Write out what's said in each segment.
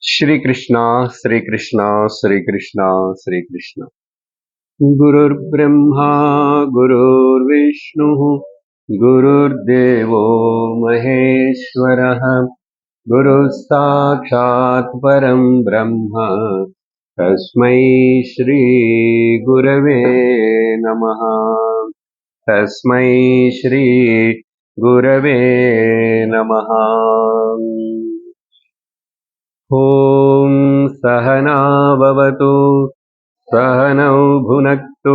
श्री कृष्णा श्री कृष्णा श्री कृष्णा श्री कृष्णा। गुरुर्ब्रह्मा गुरुर्विष्णु गुरुर्देवो महेश्वरः गुरुस्साक्षात् परं ब्रह्म तस्मै श्री गुरवे नमः। तस्मै श्री गुरवे नमः। ॐ सहना भवतु सहनौ भुनक्तु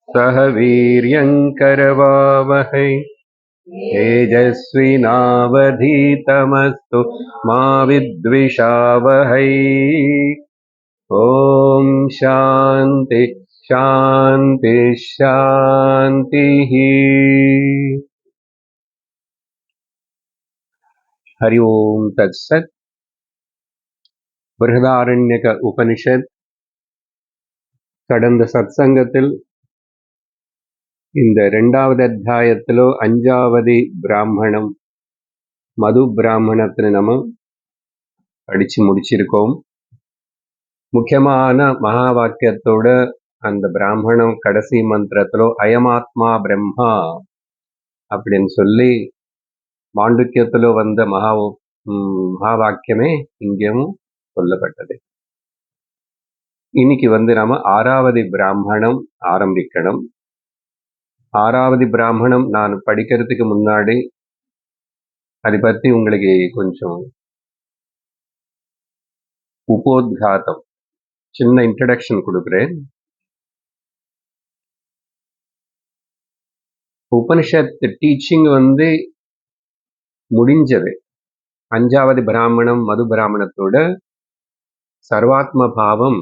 सह वीर्यङ्करवावहै तेजस्विनावधीतमस्तु मा विद्विषावहै। ॐ शान्ति शान्ति शान्तिः। हरि ओम् तत्सत्। बृहदारण्यक उपनिषत् கடந்த சத்சங்கத்தில் இந்த 2வது அத்தியாயத்திலோ 5வது பிராமணம் மது பிராமணத்தினை நம்ம படிச்சு முடிச்சிருக்கோம். முக்கியமான மகா வாக்கியத்தோட அந்த பிராமணம் கடைசி மந்திரத்திலோ அயமாத்மா பிரம்மா அப்படின்னு சொல்லி மாண்டுக்கியத்திலோ வந்த மகா வாக்கியமே இங்கேயும் சொல்லப்பட்டது. இன்னைக்கு நம்ம 6வது பிராமணம் ஆரம்பிக்கணும். 6வது பிராமணம் நான் படிக்கிறதுக்கு முன்னாடி அதை பத்தி உங்களுக்கு கொஞ்சம் உபோத்காதம் சின்ன இன்ட்ரடக்ஷன் கொடுக்குறேன். உபனிஷத் டீச்சிங் முடிஞ்சது. 5வது பிராமணம் மது பிராமணத்தோட சர்வாத்ம பாவம்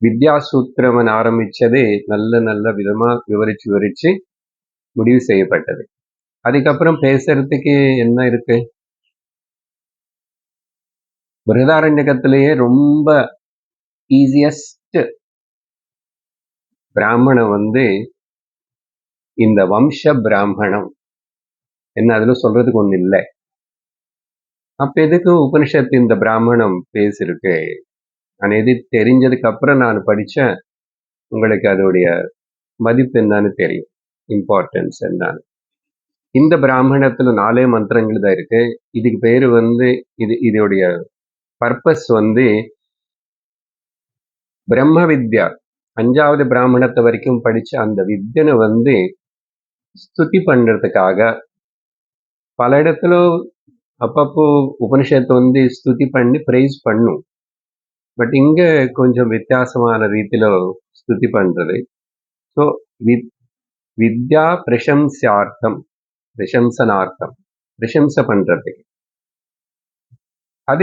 வித்யாசூத்திரவன் ஆரம்பிச்சதே நல்ல விதமா விவரிச்சு முடிவு செய்யப்பட்டது. அதுக்கப்புறம் பேசுறதுக்கு என்ன இருக்கு? பிருஹதாரண்யகத்திலேயே ரொம்ப ஈஸியஸ்ட் பிராமணம் இந்த வம்ச பிராமணம். என்ன அதுல சொல்றதுக்கு ஒண்ணு இல்லை. அப்ப எதுக்கு உபனிஷத்து இந்த பிராமணம் பேசிருக்கு అనేది தெரிஞ்சதுக்கு அப்புறம் நான் படிச்சேன். உங்களுக்கு அதோடைய மதிப்பு என்னன்னு தெரியும், இம்பார்ட்டன்ஸ் என்னன்னு. இந்த பிராமணத்துல 4 மந்திரங்கள் தான் இருக்கு. இதுக்கு பேரு இதோடைய பர்பஸ் பிரம்ம வித்யா. 5வது பிராமணத்தை வரைக்கும் படிச்ச அந்த வித்யனை ஸ்துதி பண்றதுக்காக பல இடத்துல அப்பப்போ உபனிஷத்து ஸ்துதி பண்ணி பிரைஸ் பண்ணும். பட் இங்க கொஞ்சம் வித்தியாசமான ரீதியில ஸ்துதி பண்றது. ஸோ வித்யா பிரசம்சார்த்தம், பிரசம்சனார்த்தம், பிரசம்ச பண்றதுக்கு. அது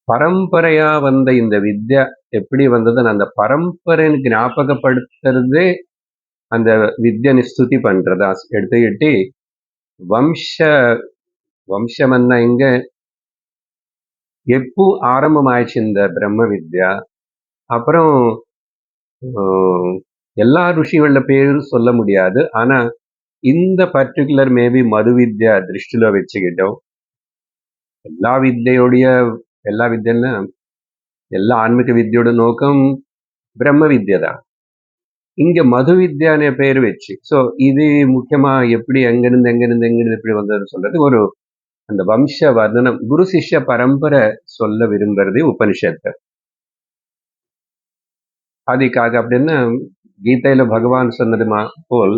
பரம்பரையா வந்த இந்த வித்யா எப்படி வந்ததுன்னு அந்த பரம்பரைன்னு ஞாபகப்படுத்துறதே அந்த வித்யனை ஸ்துதி பண்றதா எடுத்துக்கிட்டு வம்சம் என்ன இங்க எப்போ ஆரம்பமாயிடுச்சு இந்த பிரம்ம வித்யா. அப்புறம் எல்லா ருஷிகள பேரும் சொல்ல முடியாது. ஆனா இந்த பர்டிகுலர் மேபி மது வித்யா திருஷ்டில வச்சுக்கிட்டோம். எல்லா வித்யன்னா எல்லா ஆன்மீக வித்யோட நோக்கம் பிரம்ம வித்யா தான். இங்க மது வித்யானே பேர் வச்சு. ஸோ இது முக்கியமா எப்படி எங்கிருந்து எப்படி வந்ததுன்னு சொல்றது ஒரு அந்த வம்ச வர்ணனம், குரு சிஷ்ய பரம்பரை சொல்ல விரும்புறது உபனிஷத்து. அதுக்காக அப்படின்னா கீதையில பகவான் சொன்னது போல்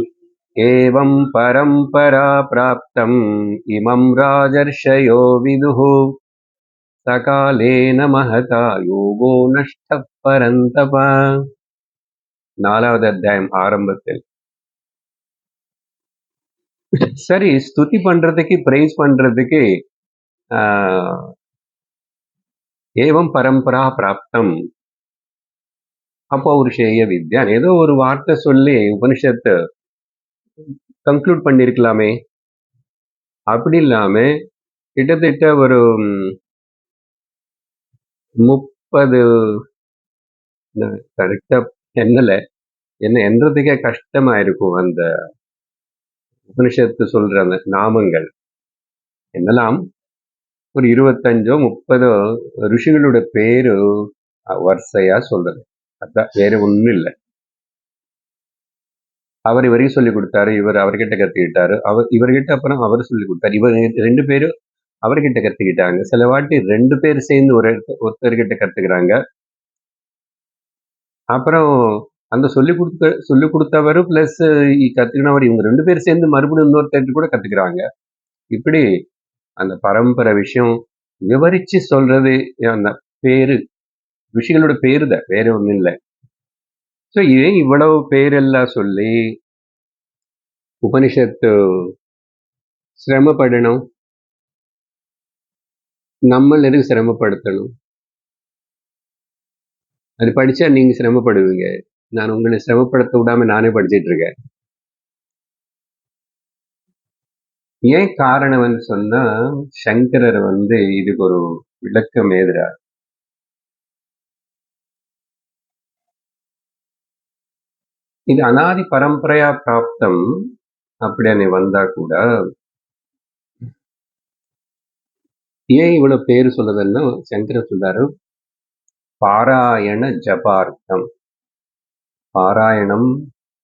ஏவம் பரம்பரா பிராப்தம் இமம் ராஜர்ஷயோ விதுஹு சகாலேன மஹதா யோகோ நஷ்ட பரந்தப. 4வது அத்தியாயம் ஆரம்பத்தில். சரி, ஸ்துதி பண்றதுக்கு பிரைஸ் பண்றதுக்கு ஏவம் பரம்பரா பிராப்தம் அப்பௌருஷேய வித்யா ஏதோ ஒரு வார்த்தை சொல்லி உபனிஷத்து கன்க்ளூட் பண்ணிருக்கலாமே. அப்படி இல்லாம கிட்டத்தட்ட ஒரு 30 கரெக்டா என்ன என்றதுக்கே கஷ்டமா இருக்கும். அந்த உபனிஷத்து சொல்ற அந்த நாமங்கள் என்னெல்லாம் ஒரு 25-30 ரிஷிகளோட பேரு வரிசையா சொல்றது. அதான் வேற ஒண்ணும் இல்லை. அவர் இவரையும் சொல்லி கொடுத்தாரு, இவர் அவர்கிட்ட கத்துக்கிட்டாரு, இவர்கிட்ட அப்புறம் அவர் சொல்லி கொடுத்தாரு, இவர் 2 பேரும் அவர்கிட்ட கத்துக்கிட்டாங்க. சில வாட்டி 2 பேர் சேர்ந்து ஒருத்தர்கிட்ட கத்துக்கிறாங்க. அப்புறம் அந்த சொல்லி கொடுத்தவர் பிளஸ் கத்துக்கினவர் இவங்க 2 பேர் சேர்ந்து மறுபடியும் இன்னொருத்தர் கூட கத்துக்கிறாங்க. இப்படி அந்த பரம்பரை விஷயம் விவரிச்சு சொல்றது அந்த பேரு ரிஷிகளோட பேரு தான், வேற ஒண்ணும் இல்லை. ஸோ ஏன் இவ்வளவு பேரெல்லாம் சொல்லி உபனிஷத்து சிரமப்படணும்? நம்ம எதுக்கு சிரமப்படுத்தணும்? அது படிச்சா நீங்க சிரமப்படுவீங்க. நான் உங்களை சிரமப்படுத்த விடாம நானே படிச்சிட்டு இருக்கேன். ஏன் காரணம்னு சொன்னா சங்கரர் இதுக்கு ஒரு விளக்கம் எழுதுறார். இது அனாதி பரம்பரையா பிராப்தம் அப்படின்னு வந்தா கூட ஏன் இவ்வளவு பேரு சொல்லுதுன்னா சங்கரர் சொல்றாரு, பாராயண ஜபார்த்தம், பாராயணம்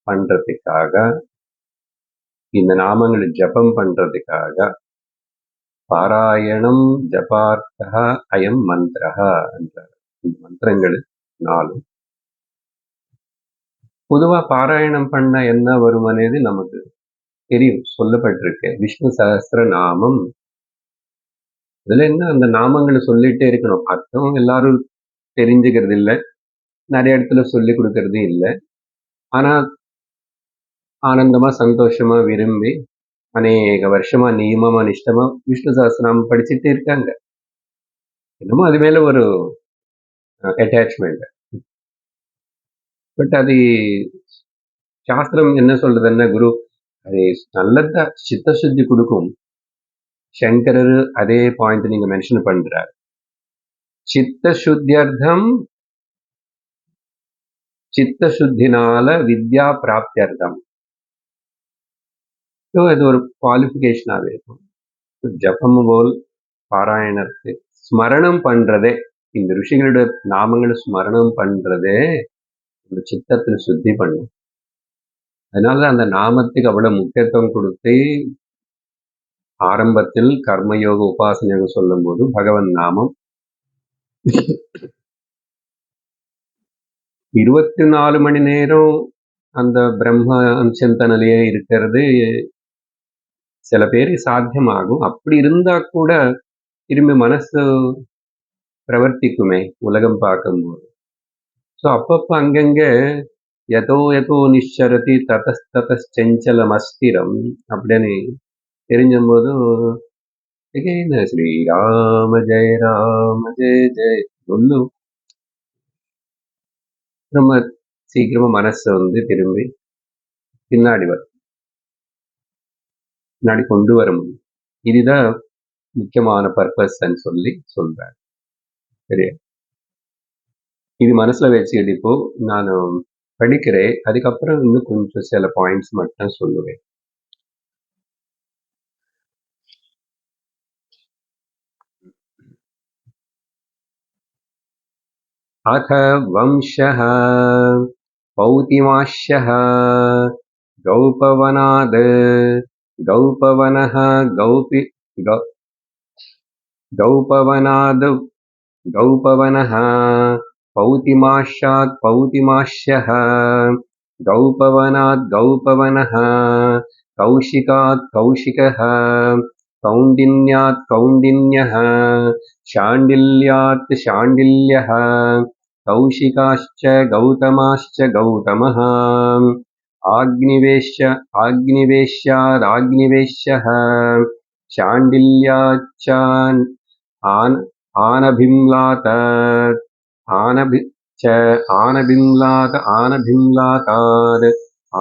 பண்றதுக்காக, இந்த நாமங்களை ஜபம் பண்றதுக்காக, பாராயணம் ஜபார்த்தா அயம் மந்திரஹா என்றார். இந்த மந்திரங்கள் 4 பொதுவா பாராயணம் பண்ண என்ன வரும் అనేది நமக்கு தெரியும், சொல்லப்பட்டிருக்கு. விஷ்ணு சஹஸ்ர நாமம், இதுல என்ன அந்த நாமங்களை சொல்லிட்டே இருக்கணும். அர்த்தம் எல்லாரும் தெரிஞ்சுக்கிறது இல்லை, நிறைய இடத்துல சொல்லி கொடுக்கறது இல்லை. ஆனா ஆனந்தமா சந்தோஷமா விரும்பி அநேக வருஷமா நியமமா நிஷ்டமா விஷ்ணு சஹஸ்ரநாமம் படிச்சுட்டே இருக்காங்க. என்னமோ அது மேல ஒரு அட்டாச்மெண்ட். பட் அது சாஸ்திரம் என்ன சொல்றதுன்னா, குரு அது நல்லதா சித்த சுத்தி கொடுக்கும். சங்கரர் அதே பாயிண்ட் நீங்க மென்ஷன் பண்றார். சித்த சுத்தியர்த்தம், சித்த சுத்தினால வித்யா பிராப்தியர்த்தம். இது ஒரு குவாலிஃபிகேஷனாகவே இருக்கும். ஜபம் போல் பாராயணத்தை ஸ்மரணம் பண்றதே, இந்த ரிஷிகளோட நாமங்களை ஸ்மரணம் பண்றதே இந்த சித்தத்தை சுத்தி பண்ணும். அதனால அந்த நாமத்துக்கு அவ்வளவு முக்கியத்துவம் கொடுத்து ஆரம்பத்தில் கர்மயோக உபாசனை சொல்லும் போது பகவன் நாமம் 24 மணி நேரம் அந்த பிரம்ம சிந்தனையிலேயே இருக்கிறது சில பேருக்கு சாத்தியமாகும். அப்படி இருந்தா கூட திரும்பி மனசு பிரவர்த்திக்குமே உலகம் பார்க்கும்போது. ஸோ அப்பப்போ அங்கங்க யதோ யதோ நிச்சரதி ததஸ்ததச்சஞ்சலம் அஸ்திரம் அப்படின்னு தெரிஞ்சும்போது ஸ்ரீராம ஜெய ராம ஜெய ஜெய சொல்லு ரொம்ப சீக்கிரமா மனசை திரும்பி பின்னாடி கொண்டு வர முடியும். இதுதான் முக்கியமான பர்பஸ் சொல்லி சொல்றாரு. சரியா? இது மனசுல வச்சுக்கிட்டு இப்போ நான் படிக்கிறேன், அதுக்கப்புறம் இன்னும் கொஞ்சம் சில பாயிண்ட்ஸ் மட்டும் சொல்லுவேன். अथ वंशः पौतिमाश्यः गौपवनाद् गौपवनः गौपवनाद् गौपवनः पौतिमाश्यात् पौतिमाश्यः गौपवनात् गौपवनः कौशिकात् कौशिकः कौण्डिन्यात् कौण्डिन्यः शाण्डिल्यात् शाण्डिल्यः कौशिकाश्च गौतमाश्च गौतमः आग्निवेश्यादाग्निवेश्यः शाण्डिल्याच्च आनभिम्लात्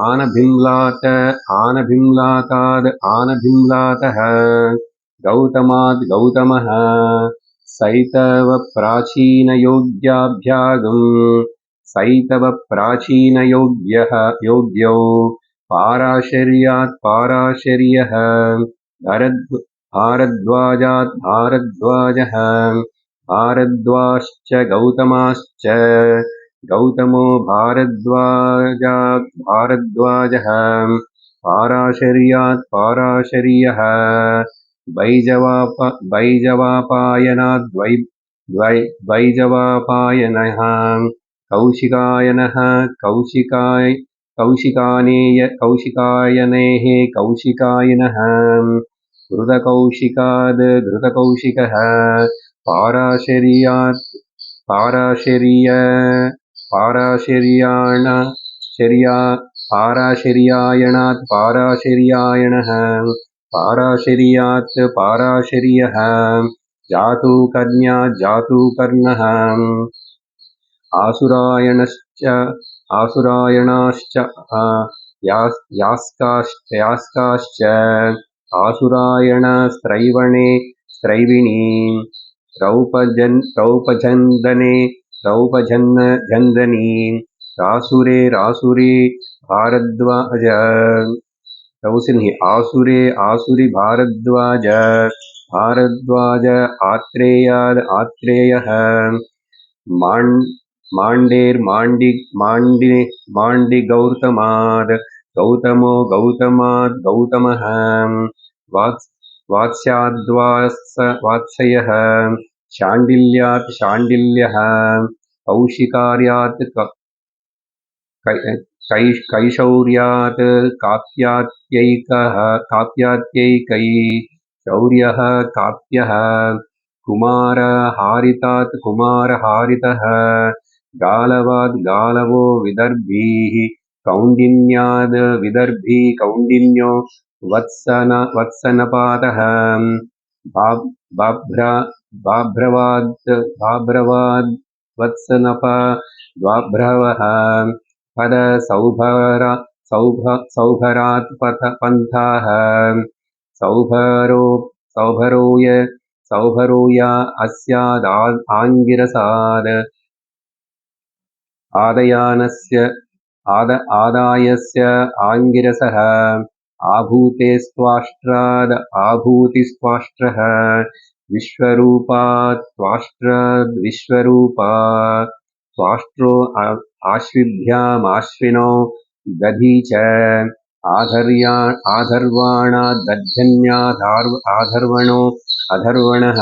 आनभिम्लाताद् आनभिम्लातः गौतमात् गौतमः सैतव प्राचीनयोग्याभ्यागम् सैतव प्राचीनयोग्यो पाराशर्यात् पाराशर्यः भारद्वाजात् भारद्वाजः भारद्वाश्च गौतमाश्च गौतमो भारद्वाजात् भारद्वाजः पाराशर्यात् पाराशर्यः बैजवापायनात् द्वैजवापायनः कौशिकायनः कौशिकायनेः कौशिकायनः घृतकौशिकाद् घृतकौशिकः पाराशर्यात् पाराशर्यायणात् पाराशर्यायणः पाराशर्यात् पाराशर्यः जातुकर्ण्यात् जातुकर्णः आसुरायणाश्च यास्काश्च आसुरायणस्त्रैवणे स्त्रैविणी रौपझन्दनी रासुरे भारद्वाज रौसिन्हि आसुरि भारद्वाज आत्रेयः माण्डि गौतमात् गौतमः वात्स्याद्वात्सयः शाण्डिल्यात् शाण्डिल्यः कौशिकार्यात् कैशौर्यात् काप्यात्यैकै शौर्यः काप्यः कुमारहारितात् कुमारहारितः गालवाद् गालवो विदर्भीः कौण्डिन्याद् विदर्भी कौण्डिन्यो वत्सनपातः बाभ्रवाद् वत्सनप द्वाभ्रवः पद सौभरात् पन्थाः सौभरोय अस्यादाङ्गिरसाद् आदायस्य आङ्गिरसः आभूतिस्त्वाष्ट्रः विश्वरूपात् विश्वरूपा त्वाष्ट्रो आश्विभ्यामाश्विनो दधी च आधर्वाणाद् दध्यन्याधर्वणो अधर्वणः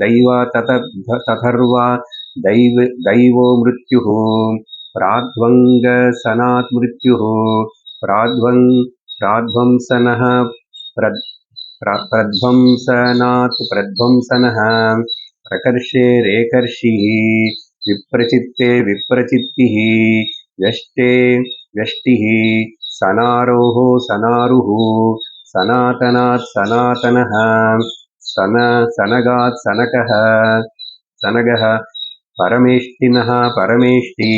दैवाततर्वा दैवो मृत्युः प्राध्वंसनात् मृत्युः प्राध्वंसनः प्रध्वंसनात् प्रध्वंसनः प्रकर्षे रेकर्षिः विप्रचित्ते विप्रचित्तिः व्यष्टिः सनारोः सनारुः सनातनात् सनातनः सनगात् सनगः परमेष्टिनः परमेष्टि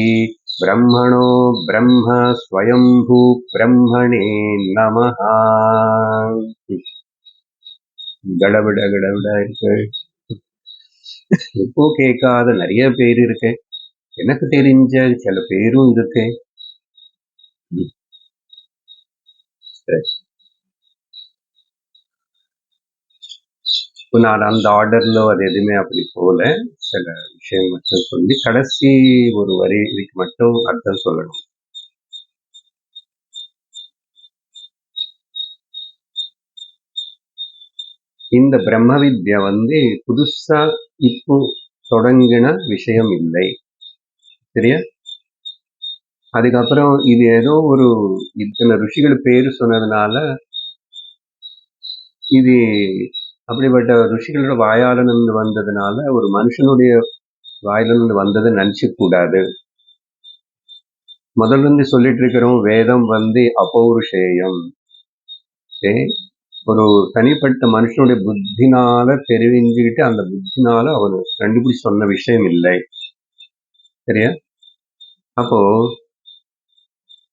ब्रह्मणो ब्रह्म स्वयंभू ब्रह्मणे नमः. கடவிட இருக்கு. இப்போ கேட்காத நிறைய பேர் இருக்கு. எனக்கு தெரிஞ்ச சில பேரும் இருக்கு. நான் அந்த ஆர்டர்ல அது எதுவுமே அப்படி போல சில விஷயம் மட்டும் சொல்லி கடைசி ஒரு வரிக்கு மட்டும் அர்த்தம் சொல்லணும். இந்த பிரம்ம வித்யா புதுசா இப்போ தொடங்கின விஷயம் இல்லை, சரியா? அதுக்கப்புறம் இது ஏதோ ஒரு இத்தனை ருஷிகள் பேரு சொன்னதுனால இது அப்படிப்பட்ட ருஷிகளோட வாயாலிருந்து வந்ததுனால ஒரு மனுஷனுடைய வாயிலிருந்து வந்ததை நினைச்சு கூடாது. முதல்ல இருந்து சொல்லிட்டு இருக்கிறோம், வேதம் அபௌருஷேயம், ஒரு தனிப்பட்ட மனுஷனுடைய புத்தினால தெரிவிஞ்சுக்கிட்டு அந்த புத்தினால அவர் கண்டுபிடிச்சு சொன்ன விஷயம் இல்லை, சரியா? அப்போ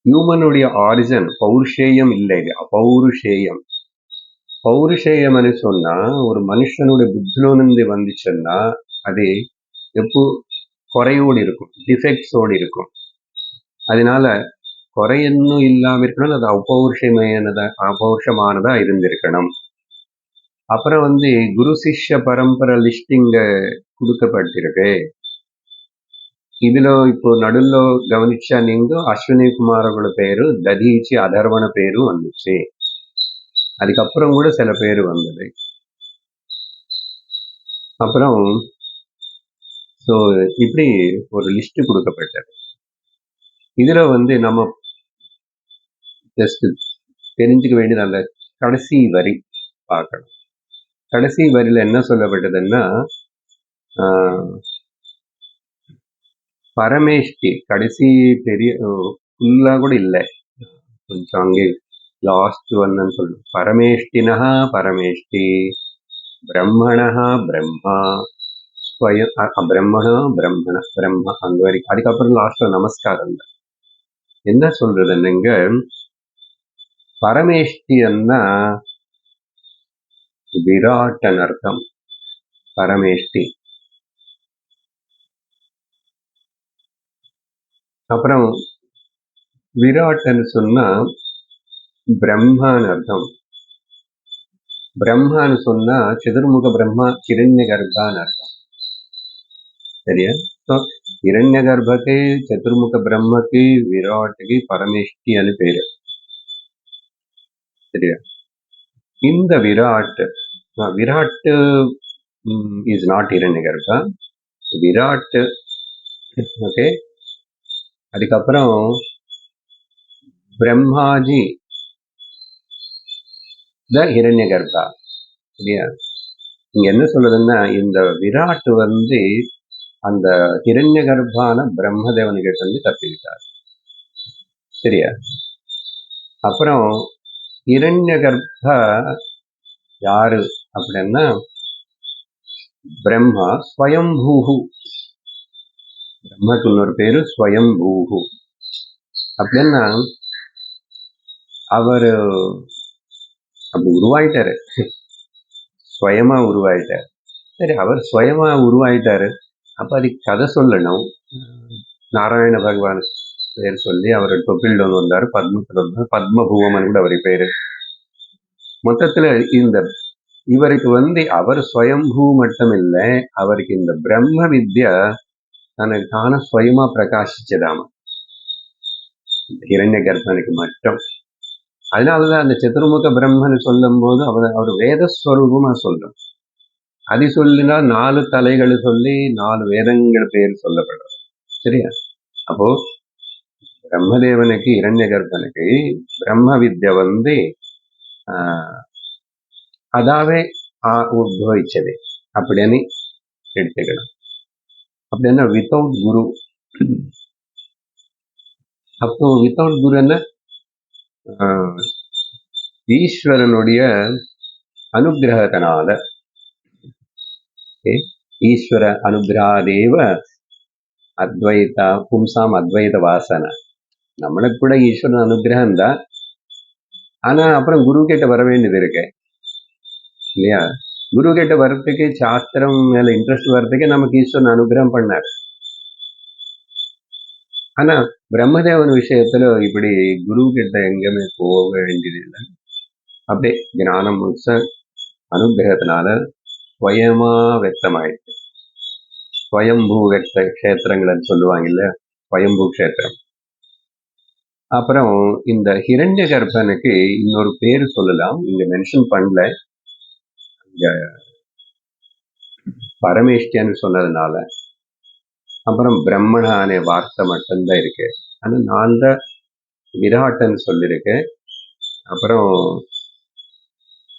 ஹியூமனுடைய ஆரிஜன் பௌருஷேயம் இல்லை, அபௌருஷேயம். பௌருஷேயம் சொன்னா ஒரு மனுஷனுடைய புத்திலிருந்து வந்துச்சுன்னா அது எப்போ குறையோடு இருக்கும், டிஃபெக்ட்ஸோடு இருக்கும். அதனால குறையொன்னும் இல்லாம இருக்கணும், அது அபௌருஷமானதா இருந்திருக்கணும். அப்புறம் குரு சிஷ்ய பரம்பரை லிஸ்டிங்க கொடுக்கப்பட்டிருக்கு. இதுல இப்போ நடுவில் கவனிச்சா நீங்க அஸ்வினி குமாரோட பேரு, ததீச்சி அதர்வன பேரும் வந்துச்சு. அதுக்கப்புறம் கூட சில பேர் வந்தது. அப்புறம் ஸோ இப்படி ஒரு லிஸ்ட் கொடுக்கப்பட்டது. இதுல நம்ம ஜஸ்ட் தெரிஞ்சுக்க வேண்டியது அந்த கடைசி வரி பார்க்கணும். கடைசி வரியில என்ன சொல்லப்பட்டதுன்னா, பரமேஷ்டி கடைசி பெரிய ஃபுல்லா கூட இல்லை, கொஞ்சம் அங்கே லாஸ்ட் ஒன்னு சொல்லு. பரமேஷ்டினா பரமேஷ்டி, பிரம்மணா பிரம்மா, பிரம்மணா பிரம்மண பிரம்மா, அங்க வரைக்கும். அதுக்கப்புறம் லாஸ்ட்ல நமஸ்காரம். என்ன சொல்றது நீங்க, பரமேஷ்டின்னா விராட்டன் அர்த்தம். பரமேஷ்டி. அப்புறம் விராட்டன் சொன்னா பிரம்மான்னு அர்த்தம். பிரம்மான்னு சொன்னா சதுர்முக பிரம்மா, கிரண்ய கர்ப்பான்னு அர்த்தம். சரியா? இரண்ய கர்ப்பக்கு, சதுர்முக பிரம்மக்கு, விராட்டுக்கு பரமேஷ்டி அனு பேரு. சரியா? இந்த Virat is not Hiranya Garbha, Virat. Okay. அதுக்கப்புறம் பிரம்மாஜி த ஹிரண்ய கர்ப்பா. சரியா? இங்க என்ன சொல்றதுன்னா, இந்த விராட் அந்த ஹிரண்ய கர்ப்பான பிரம்மதேவன்கிட்ட கத்துக்கிட்டார். சரியா? அப்புறம் ஹிரண்ய கர்ப்ப யாரு அப்படின்னா பிரம்மா ஸ்வயம்பூஹு. பிரம்மக்கு இன்னொரு பேரு ஸ்வயம்பூஹு. அப்படின்னா அவரு அப்படி உருவாயிட்டாரு, ஸ்வயமா உருவாயிட்டார். சரி, அவர் ஸ்வயமா உருவாயிட்டாரு. அப்ப அதுக்கு கதை சொல்லணும். நாராயண பகவான் பேர் சொல்லி அவர் தொப்பில் வந்தார், பத்மபூவமன் கூட அவர் பேரு. மொத்தத்துல இவருக்கு அவர் ஸ்வயம்பூ மட்டும் இல்லை, அவருக்கு இந்த பிரம்ம வித்யா தனக்கு தான ஸ்வயமா பிரகாசிச்சதாம, இரண்ய கர்ப்பனுக்கு மட்டும். அதனாலதான் அந்த சதுர்முக பிரம்மன் சொல்லும் போது அவர் வேதஸ்வரூபமா சொல்றோம். அது சொல்லினா 4 தலைகள் சொல்லி 4 வேதங்கள் பேர் சொல்லப்படுறது. சரியா? அப்போ பிரம்மதேவனுக்கு இரண்ய கர்ப்பனுக்கு பிரம்ம வித்யா அதாவே உத்பவிச்சது அப்படின்னு எடுத்துக்கணும். அப்படின்னா வித்தவுட் குரு. அப்போ வித்தவுட் குரு என்ன, ஈஸ்வரனுடைய அனுகிரகத்தினால, ஈஸ்வர அனுகிரகாதேவ அத்வைத பும்சாம் அத்வைத வாசனை. நம்மளுக்கு கூட ஈஸ்வரன் அனுகிரகம் தான், ஆனா அப்புறம் குரு கிட்ட வர வேண்டியது இருக்கு இல்லையா? குரு கிட்ட வர்றதுக்கு, சாஸ்திரம் மேல இன்ட்ரெஸ்ட் வர்றதுக்கு நமக்கு ஈஸ்வரன் அனுகிரகம் பண்ணார். ஆனா பிரம்மதேவன் விஷயத்துல இப்படி குரு கிட்ட எங்கேயுமே போக வேண்டியது இல்லை. அப்படியே ஞானம் முழுச அனுகிரகத்தினால ஸ்வயமா வெக்தமாயிடுச்சு. ஸ்வயம்பூ வெக்த கஷேத்திரங்கள் சொல்லுவாங்க இல்ல, ஸ்வயம்பூ கஷேத்திரம். அப்புறம் இந்த ஹிரண்ய கர்ப்பனுக்கு இன்னொரு பேரு சொல்லலாம், இங்க மென்ஷன் பண்ணல. இங்க பரமேஷ்டின்னு சொன்னதுனால. அப்புறம் பிரம்மணானே வார்த்தை மட்டும்தான் இருக்கு. ஆனா நான் தான் விராட்டன் சொல்லியிருக்கேன். அப்புறம்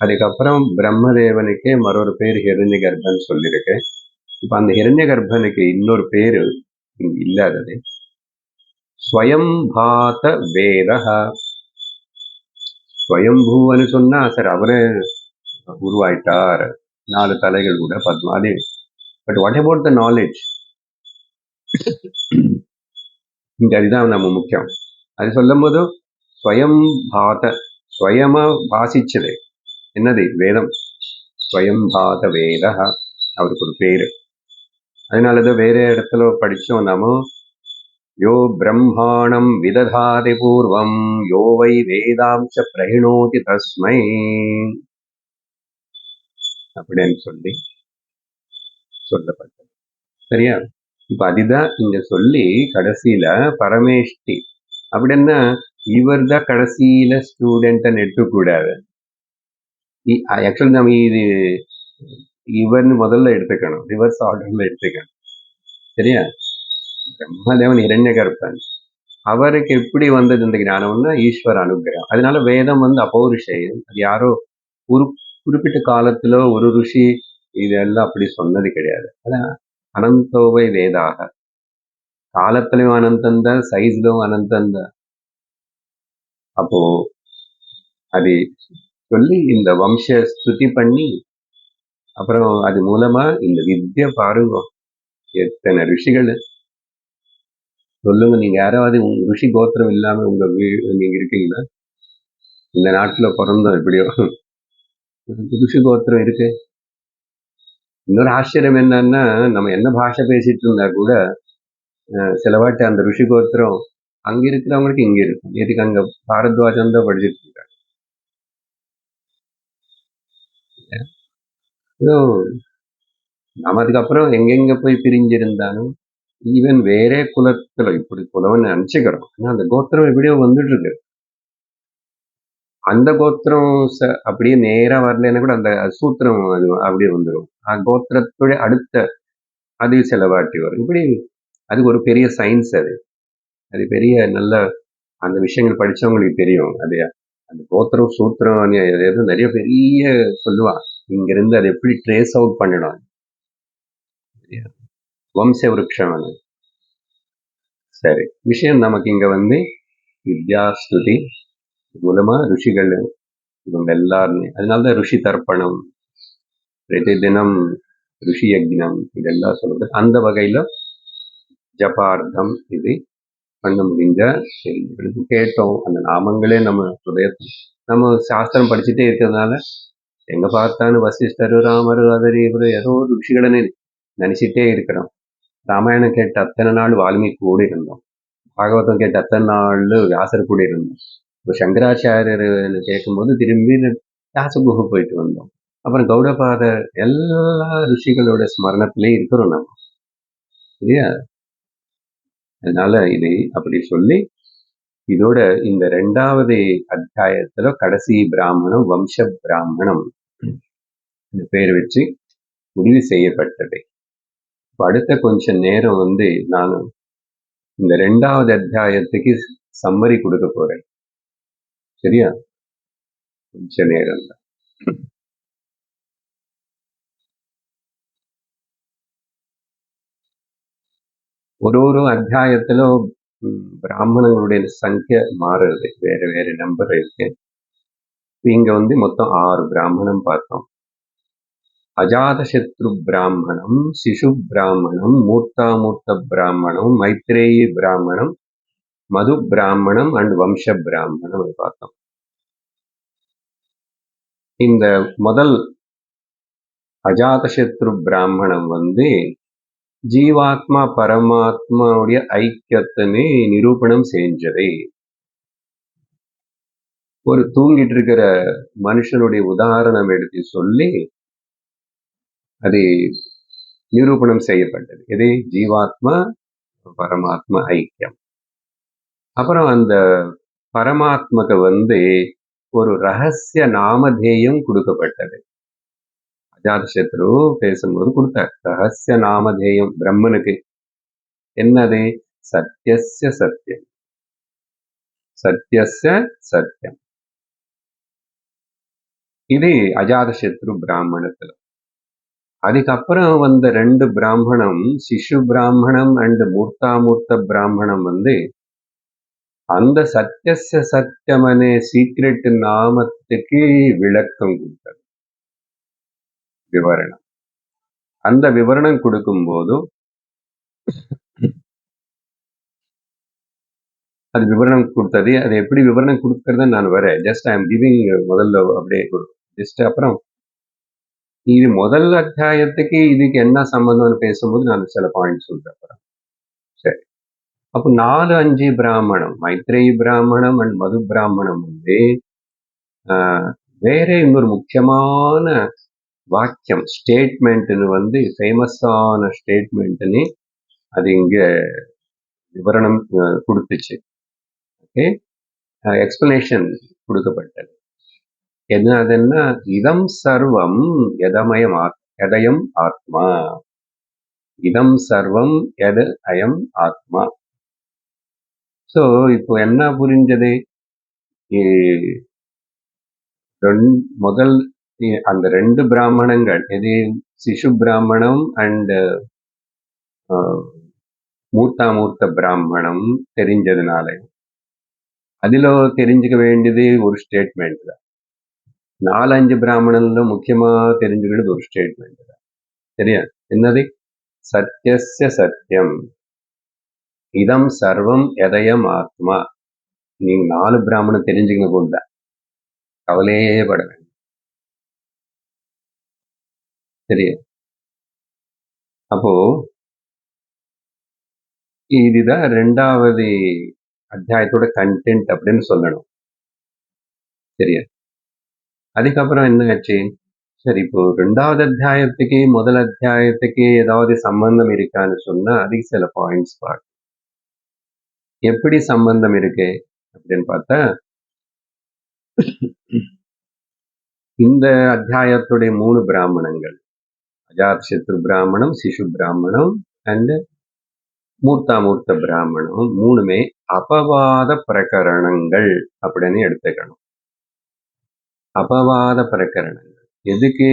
அதுக்கப்புறம் பிரம்மதேவனுக்கே மற்றொரு பேர் ஹிரண்ய கர்ப்பன் சொல்லியிருக்கேன். இப்ப அந்த ஹிரண்ய கர்ப்பனுக்கு இன்னொரு பேரு இங்க இல்லாதது, ஸ்வயம்பாத வேதஹ. ஸ்வயம்பூன்னு சொன்னா சார் அவரே உருவாயிட்டார், 4 தலைகள் கூட Padmathi. But what about the knowledge? இங்க அதுதான் நம்ம முக்கியம். அது சொல்லும் போது ஸ்வயம் பாத, ஸ்வயமா வாசிச்சது என்னது? வேதம். ஸ்வயம் பாத வேத, அவருக்கு ஒரு பேரு. அதனாலதான் வேற இடத்துல படிச்சோம் நாம, யோ பிரம்மாணம் விததாதி பூர்வம் யோ வை வேதாம்ச பிரகிணோதி தஸ்மை அப்படின்னு சொல்லப்பட்டது. சரியா? இப்ப அதுதான் இங்க சொல்லி கடைசியில பரமேஷ்டி அப்படின்னா இவர் தான் கடைசியில ஸ்டூடெண்ட் எடுத்துக்கூடாது. ஆக்சுவலி நம்ம இது இவர்னு முதல்ல எடுத்துக்கணும், ரிவர்ஸ் ஆர்டர்ல எடுத்துக்கணும். சரியா? பிரம்மதேவன் இரண்யகர்ப்பன், அவருக்கு எப்படி வந்தது இந்த ஞானம்னா ஈஸ்வர அனுகிரகம். அதனால வேதம் அபௌருஷேயம். அது யாரோ ஒரு குறிப்பிட்ட காலத்துல ஒரு ருஷி இதெல்லாம் அப்படி சொன்னது கிடையாது. அதான் அனந்தோவை வேதாக, காலத்திலும் அனந்தந்தான், சைஸ்லும் அனந்தந்தான். அப்போ அது சொல்லி இந்த வம்ச ஸ்துதி பண்ணி அப்புறம் அது மூலமா இந்த வித்ய பாருங்க, எத்தனை ரிஷிகள். சொல்லுங்க, நீங்க யாராவது உங்க ரிஷி கோத்திரம் இல்லாம நீங்க இருக்கீங்களா? இந்த நாட்டுல பிறந்தோம் எப்படியோ ரிஷி கோத்திரம் இருக்கு. இன்னொரு ஆச்சரியம் என்னன்னா, நம்ம என்ன பாஷை பேசிட்டு இருந்தா கூட சில வாட்டி அந்த ரிஷி கோத்திரம் அங்க இருக்கிறவங்களுக்கு இங்க இருக்கும். எதுக்கு அங்க பாரத்வாஜம் தான் படிச்சுட்டு இருக்காங்க. நம்ம அதுக்கப்புறம் எங்கெங்க போய் பிரிஞ்சிருந்தாலும் ஈவன் வேற குலத்துல இப்படி குலவன்னு நினைச்சுக்கிறோம். ஆனா அந்த கோத்திரம் எப்படியோ வந்துட்டு இருக்கு. அந்த கோத்திரம் அப்படியே நேரா வரலன்னா கூட அந்த சூத்திரம் அது அப்படியே வந்துடும். கோத்திரத்தோட அடுத்த அது சில வாட்டி வரும். இப்படி அது ஒரு பெரிய சயின்ஸ். அது பெரிய நல்ல அந்த விஷயங்கள் படிச்சவங்களுக்கு தெரியும். அது அந்த கோத்திரம் சூத்திரம் எதுவும் நிறைய பெரிய சொல்லுவான். இங்க இருந்து அதை எப்படி ட்ரேஸ் அவுட் பண்ணணும், வம்ச விருட்சம். சரி, விஷயம் நமக்கு இங்க வித்யாஸ்துதி மூலமா ருஷிகள் இவங்க எல்லாருமே, அதனாலதான் ருஷி தர்ப்பணம், பிரதி தினம் ருஷி யக்னம் இதெல்லாம் சொல்றது. அந்த வகையில ஜபார்த்தம் இது பண்ண முடிஞ்ச கேட்டோம். அந்த நாமங்களே நம்ம ஹிருதயத்தில் நம்ம சாஸ்திரம் படிச்சுட்டே இருக்கிறதுனால எங்க பார்த்தாலும் வசிஷ்டர், ராமர், அதர், இவரு ஏதோ ஒரு ருஷிகளை நினைச்சிட்டே இருக்கிறோம். ராமாயணம் கேட்ட அத்தனை நாள் வால்மீகி கூட இருந்தோம். பாகவதம் கேட்ட அத்தனை நாள் வியாசர் கூட இருந்தோம். இப்போ சங்கராச்சாரியர் கேட்கும்போது திரும்பி வியாசகுஹை போயிட்டு வந்தோம். அப்புறம் கௌடபாதர், எல்லா ருஷிகளோட ஸ்மரணத்திலே இருக்கிறோம் நம்ம. சரியா? அதனால இது அப்படி சொல்லி இதோட இந்த 2வது அத்தியாயத்துல கடைசி பிராமணம் வம்ச பிராமணம் இந்த பேர் வச்சு முடிவு செய்யப்பட்டது. அடுத்த கொஞ்ச நேரம் நான் இந்த 2வது அத்தியாயத்துக்கு சம்மரி கொடுக்க போறேன். சரியா? கொஞ்ச நேரம் தான். ஒரு அத்தியாயத்துல பிராமணங்களுடைய சங்கிய மாறுது, வேற வேற நம்பர் இருக்கு. இங்க மொத்தம் 6 பிராமணம் பார்த்தோம். அஜாதசத்ரு பிராமணம், சிசு பிராமணம், மூர்த்தாமூர்த்த பிராமணம், மைத்ரேயி பிராமணம், மது பிராமணம் அண்ட் வம்ச பிராமணம் பார்த்தோம். இந்த முதல் அஜாதசத்ரு பிராமணம் ஜீவாத்மா பரமாத்மாவுடைய ஐக்கியத்தினை நிரூபணம் செஞ்சது. ஒரு தூங்கிட்டு இருக்கிற மனுஷனுடைய உதாரணம் எடுத்து சொல்லி அது நிரூபணம் செய்யப்பட்டது. இது ஜீவாத்மா பரமாத்மா ஐக்கியம். அப்புறம் அந்த பரமாத்மாக்கு ஒரு ரகசிய நாமதேயம் கொடுக்கப்பட்டது. அஜாதசத்ரு பேசும்போது கொடுத்தார் ரகசிய நாமதேயம் பிரம்மனுக்கு. என்னது? சத்யஸ்ய சத்யம், சத்யஸ்ய சத்யம். இது அஜாதசத்ரு பிராமணத்துல. அதுக்கப்புறம் வந்த 2 பிராமணம், சிசு பிராமணம் அண்ட் மூர்த்தாமூர்த்த பிராமணம் அந்த சத்யஸ்ய சத்தியம் அనే சீக்ரெட் நாமத்துக்கு விளக்கம் கொடுத்தது, விவரணம். அந்த விவரணம் கொடுக்கும்போது அது விவரணம் கொடுத்தது. அது எப்படி விவரணம் கொடுக்கறத நான் வரேன். ஜஸ்ட் ஐ எம் கிவிங் முதல்ல அப்படியே ஜஸ்ட். அப்புறம் இது முதல் அத்தியாயத்துக்கு இதுக்கு என்ன சம்பந்தம்னு பேசும்போது நான் சில பாயிண்ட் சொல்றேன். சரி, அப்போ 4-5 பிராமணம், மைத்ரேயி பிராமணம் அண்ட் மது பிராமணம் வந்து வேற இன்னொரு முக்கியமான வாக்கியம், ஸ்டேட்மெண்ட்னு வந்து ஃபேமஸான ஸ்டேட்மெண்ட்னு அது இங்க விவரணம் கொடுத்துச்சு. ஓகே, எக்ஸ்பிளனேஷன் கொடுக்கப்பட்டது. என்னதுன்னா, இதம் சர்வம் எதயம் ஆத்மா, இதம் சர்வம் எது அயம் ஆத்மா. ஸோ இப்போ என்ன புரிஞ்சது? முதல் அந்த 2 பிராமணங்கள், எது சிசு பிராமணம் அண்ட் மூர்த்த பிராமணம் தெரிஞ்சதுனால அதுல தெரிஞ்சுக்க வேண்டியது ஒரு ஸ்டேட்மெண்ட் தான். 4-5 பிராமணன்ல முக்கியமா தெரிஞ்சுக்கிறது ஒரு ஸ்டேட்மெண்ட் தான். சரியா? என்னது? சத்யஸ்ய சத்யம் இதம் சர்வம் எதயம் ஆத்மா. நீங்க 4 பிராமணன் தெரிஞ்சுக்கணும் போல, கவலையே பட வேண்டும். சரியா? அப்போ இதுதான் 2வது அத்தியாயத்தோட கண்டென்ட் அப்படின்னு சொல்லணும். சரியா? அதுக்கப்புறம் என்ன ஆச்சு? சரி, இப்போ 2வது அத்தியாயத்துக்கு முதல் அத்தியாயத்துக்கு ஏதாவது சம்பந்தம் இருக்கான்னு சொன்னா அதுக்கு சில பாயிண்ட்ஸ் பார்க்கணும். எப்படி சம்பந்தம் இருக்கு அப்படின்னு பார்த்தா, இந்த அத்தியாயத்துடைய 3 பிராமணங்கள், அஜாதசத்ரு பிராமணம், சிசு பிராமணம் அண்ட் மூர்த்த பிராமணம், 3மே அபவாத பிரகரணங்கள் அப்படின்னு எடுத்துக்கணும். அபவாத பிரகரணங்கள். எதுக்கு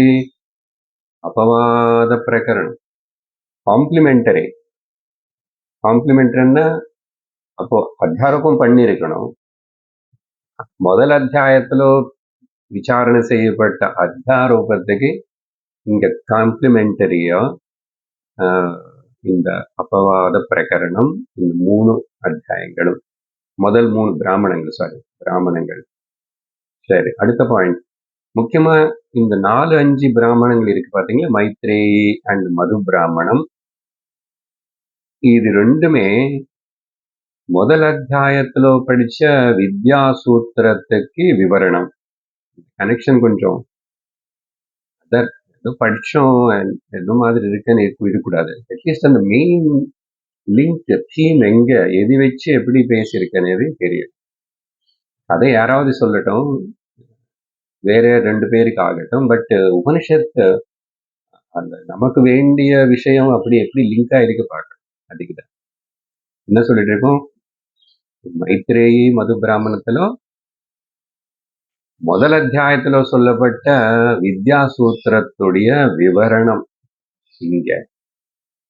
அபவாத பிரகரணம்? காம்ப்ளிமெண்டரி. காம்ப்ளிமெண்டரின்னா அப்போ அத்தியாரோபம் பண்ணியிருக்கணும். முதல் அத்தியாயத்துல விசாரணை செய்யப்பட்ட அத்தியாரோபத்துக்கு இங்க காம்ப்ளிமெண்டரியா இந்த அபவாத பிரகரணம், இந்த 3 அத்தியாயங்களும், முதல் 3 பிராமணங்கள். சரி, அடுத்த பாயிண்ட். முக்கியமா இந்த 4-5 பிராமணங்கள் இருக்கு பாத்தீங்களா, மைத்ரேயி அண்ட் மது பிராமணம். இது 2மே முதல் அத்தியாயத்துல படிச்ச வித்யா சூத்திரத்துக்கு விவரணம். கனெக்ஷன் கொஞ்சம் ஏதோ படிச்சோம் எந்த மாதிரி இருக்குன்னு இருக்கக்கூடாது. அட்லீஸ்ட் அந்த மெயின் லிங்க் தீம் எங்க, எது வச்சு எப்படி பேசியிருக்கேன்னு தெரியும். அதை யாராவது சொல்லட்டும், வேற 2 பேருக்கு ஆகட்டும். பட் உபனிஷத்து அந்த நமக்கு வேண்டிய விஷயம் அப்படி எப்படி லிங்க் ஆயிருக்கு பார்க்கணும். அதுக்குதான் என்ன சொல்லிட்டு இருக்கோம், மைத்ரேயி மது பிராமணத்துல முதல் அத்தியாயத்துல சொல்லப்பட்ட வித்யா சூத்திரத்துடைய விவரணம் இங்க.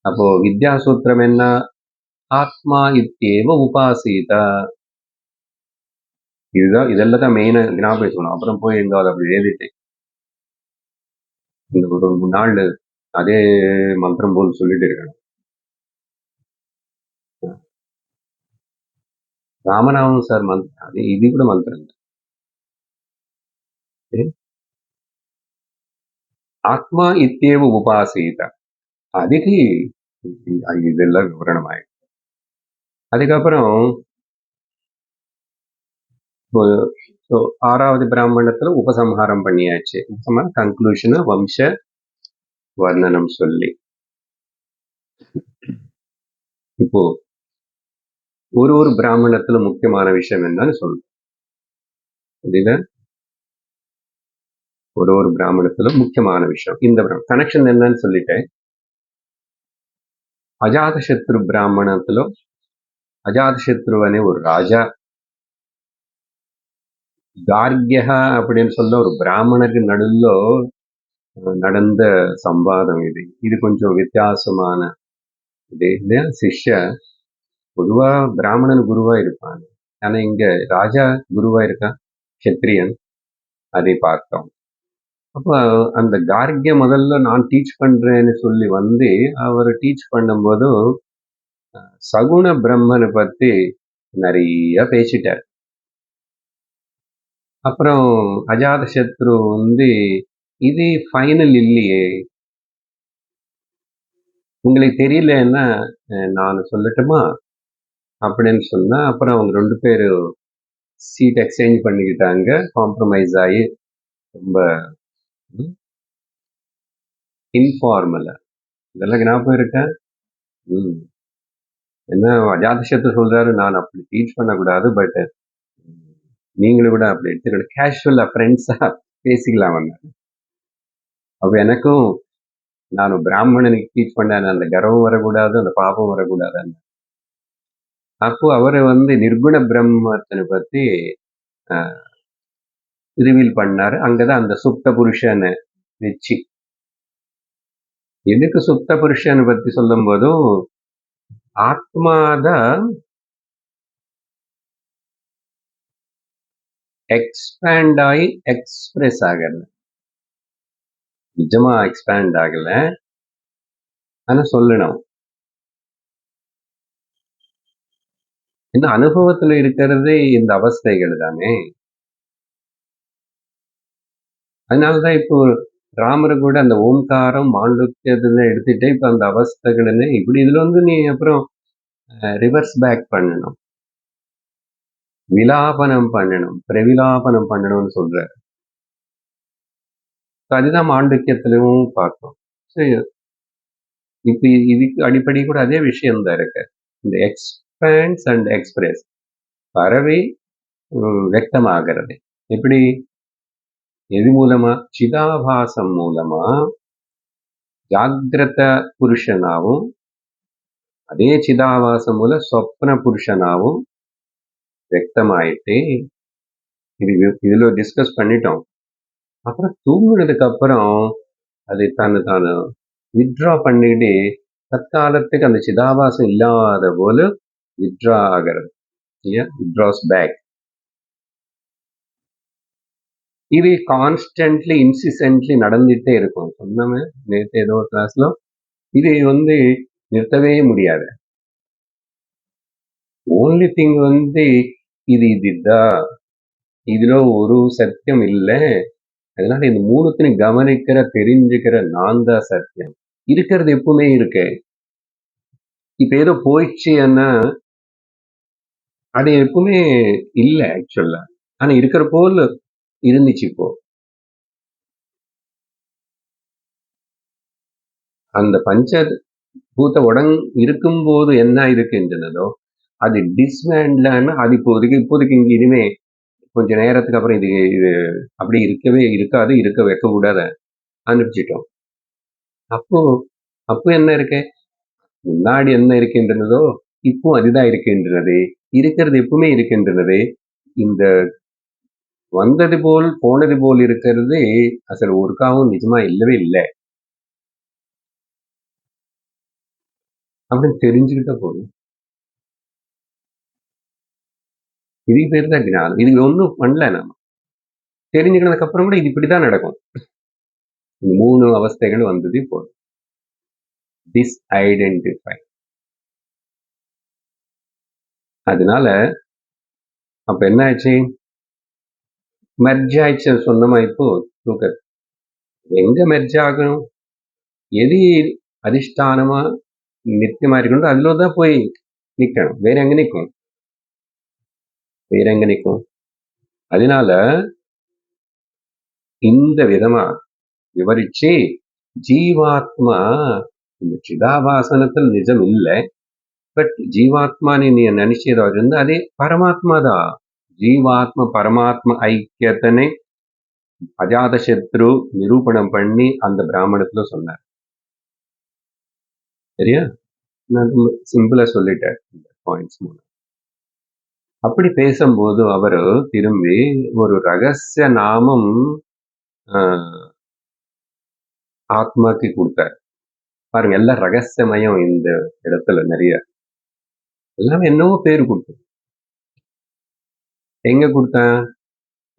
அப்போ வித்யா சூத்திரம் என்ன? ஆத்மா இத்தியேவ உபாசீதா. இதெல்லாம் தான் மெயினா ஞாபகம் வச்சுக்கணும். அப்புறம் போய் எங்காவது அப்படி எழுதிட்டு இந்த ஒரு 3 நாள் அதே மந்திரம் போல் சொல்லிட்டு இருக்கணும். ராமநாமம் சார் மந்திரம், அது இது கூட மந்திரம். ஆத்மா இத்தியேவ உபாசீதா, அதுக்கு இதெல்லாம் விவரணம் ஆயிடுச்சு. அதுக்கப்புறம் 6வது பிராமணத்துல உபசம்ஹாரம் பண்ணியாச்சு. கன்க்ளூஷன் வம்ச வர்ணனம் சொல்லி, இப்போ ஒரு பிராமணத்துல முக்கியமான விஷயம் என்னன்னு சொல்றோம். ஒரு பிராமணத்துல முக்கியமான விஷயம் இந்த கனெக்ஷன் என்னன்னு சொல்லிட்டேன். அஜாதசத்ரு பிராமணத்துல அஜாதசத்ரு அనే ஒரு ராஜா, கார்கியா அப்படின்னு சொல்ல ஒரு பிராமணருக்கு நடுவுல நடந்த சம்பாதம் இது கொஞ்சம் வித்தியாசமான இது. இல்லையா? சிஷ்ய பொதுவா பிராமணன் குருவா இருப்பாங்க, ஆனா இங்க ராஜா குருவா இருக்கான், கஷத்திரியன். அதை பார்த்தோம். அப்போ அந்த கார்கிய முதல்ல நான் டீச் பண்றேன்னு சொல்லி வந்து அவர் டீச் பண்ணும்போது சகுண பிரம்மனை பத்தி நிறைய பேசிட்டார். அப்புறம் அஜாதசத்ரு வந்து இது ஃபைனல் இல்லையே. உங்களுக்கு தெரியலன்னா நான் சொல்லட்டுமா அப்படின்னு சொன்னா அப்புறம் அவங்க 2 பேரும் சீட் எக்ஸ்சேஞ்ச் பண்ணிக்கிட்டாங்க. காம்ப்ரமைஸ் ஆகி ரொம்ப இன்ஃபார்மலா. இதெல்லாம் ஞாபகம் இருக்கா? என்ன அஜாதசத்து சொல்றாரு, நான் அப்படி டீச் பண்ணக்கூடாது, பட் நீங்களும் கூட அப்படி எடுத்துக்கணும், கேஷுவலா ஃப்ரெண்ட்ஸா பேசிக்கலாம். அப்ப எனக்கும் நான் பிராமணனுக்கு டீச் பண்ணேன், அந்த கர்வம் வரக்கூடாது, அந்த பாபம் வரக்கூடாது. அப்போ அவரை நிர்குண பிரம்மத்தினை பத்தி ரிவீல் பண்ணாரு. அங்கதான் அந்த சுப்த புருஷனை வச்சு, எதுக்கு சுப்த புருஷனை பத்தி சொல்லும் போதும் ஆத்மாதான் எக்ஸ்பேண்ட் ஆகி எக்ஸ்பிரஸ் ஆகல, நிஜமா எக்ஸ்பேண்ட் ஆகல, ஆனா சொல்லணும். இந்த அனுபவத்துல இருக்கிறதே இந்த அவஸ்தைகள் தானே. அதனாலதான் இப்போ ராமரு கூட அந்த ஓம்காரம் மாண்டூக்கியத்துல எடுத்துட்டு இப்ப அந்த அவஸ்தைகள்னு இப்படி இதுல நீ அப்புறம் ரிவர்ஸ் பேக் பண்ணணும், விலாபனம் பண்ணணும், பிரவிலாபனம் பண்ணணும்னு சொல்ற. அதுதான் மாண்டூக்கியத்திலும் பார்த்தோம். இப்ப இதுக்கு அடிப்படை கூட அதே விஷயம் தான் இருக்கு. இந்த எக்ஸ்பேன்ஸ் அண்ட் எக்ஸ்பிரஸ் பறவை வெக்தமாகிறது. எப்படி? எது மூலமா? சிதாபாசம் மூலமா ஜாகிரத புருஷனாவும் அதே சிதாபாசம் மூல சொப்ன புருஷனாவும் வெக்தமாயிட்டு இதுல டிஸ்கஸ் பண்ணிட்டோம். அப்புறம் தூங்குனதுக்கு அப்புறம் அதை தானு வித்ட்ரா பண்ணிட்டு தற்காலத்துக்கு அந்த சிதாபாசம் இல்லாத போல வித்ட்ரா ஆகிறது, வித்ட்ராஸ் பேக். இது கான்ஸ்டன்ட்லி இன்சிஸ்டன்ட்லி நடந்துட்டே இருக்கும். சொன்னமே நேற்று ஏதோ கிளாஸ்ல, இது நிறுத்தவே முடியாது. ஓன்லி திங் இது இதுதான், இதுல ஒரு சத்தியம் இல்லை. அதனால இந்த மூணுத்தையும் கவனிக்கிற தெரிஞ்சுக்கிற நான் தான் சத்தியம். இருக்கிறது எப்பவுமே இருக்கு. இப்ப ஏதோ போயிடுச்சுன்னா அது எப்பவுமே இல்லை ஆக்சுவலா, ஆனா இருக்கிற போல் இருந்துச்சு. இப்போ அந்த பஞ்ச பூத்த இருக்கும்போது என்ன இருக்கின்றனதோ அது டிஸ்மேண்ட்லான்னு அது இப்போதைக்கு இங்க இனிமே கொஞ்ச நேரத்துக்கு அப்புறம் இது அப்படி இருக்கவே இருக்காது, இருக்க வைக்க கூடாது அனுப்பிச்சிட்டோம். அப்போ என்ன இருக்கு? முன்னாடி என்ன இருக்கின்றனதோ இப்போ அதுதான் இருக்கின்றது. இருக்கிறது எப்பவுமே இருக்கின்றது. இந்த வந்தது போல் போனது போல் இருக்கிறது அசல் ஒருக்காவும் நிஜமா இல்லவே இல்லை அப்படின்னு தெரிஞ்சுக்கிட்ட போதும். இதுக்கு பேர் தான் ஞானம். இதுக்கு ஒன்றும் பண்ணல, நாம தெரிஞ்சுக்கினதுக்கு அப்புறம் கூட இது இப்படிதான் நடக்கும். இந்த 3 அவஸ்தைகள் வந்தது போதும். டிஸ்ஐடென்டிஃபை. அதனால அப்ப என்ன ஆச்சு? மெர்ஜ் ஆயிடுச்சு. சொன்னமா இப்போ தூக்க எங்க மெர்ஜ் ஆகணும்? எது அதிஷ்டானமா நித்தியமா இருக்கணும் அதுலதான் போய் நிக்கணும். வேற எங்க நிற்கும்? அதனால இந்த விதமா விவரிச்சு ஜீவாத்மா இந்த சிதாபாசனத்தில் நிஜம் இல்லை, பட் ஜீவாத்மான்னு நீ நினைச்சதாக இருந்தா அதே பரமாத்மா தான். ஜீவாத்மா பரமாத்மா ஐக்கியத்தனை அஜாதசத்ரு நிரூபணம் பண்ணி அந்த பிராமணத்துல சொன்னார். சரியா? நான் சிம்பிளா சொல்லிட்டேன் பாயிண்ட்ஸ் மூலம். அப்படி பேசும்போது அவரு திரும்பி ஒரு ரகசிய நாமம் ஆத்மாக்கு கொடுத்தார். பாருங்க, எல்லாம் ரகசியமயம். இந்த இடத்துல நிறைய எல்லாமே என்னவோ பேரு கொடுத்தோம். எங்க கொடுத்தேன்?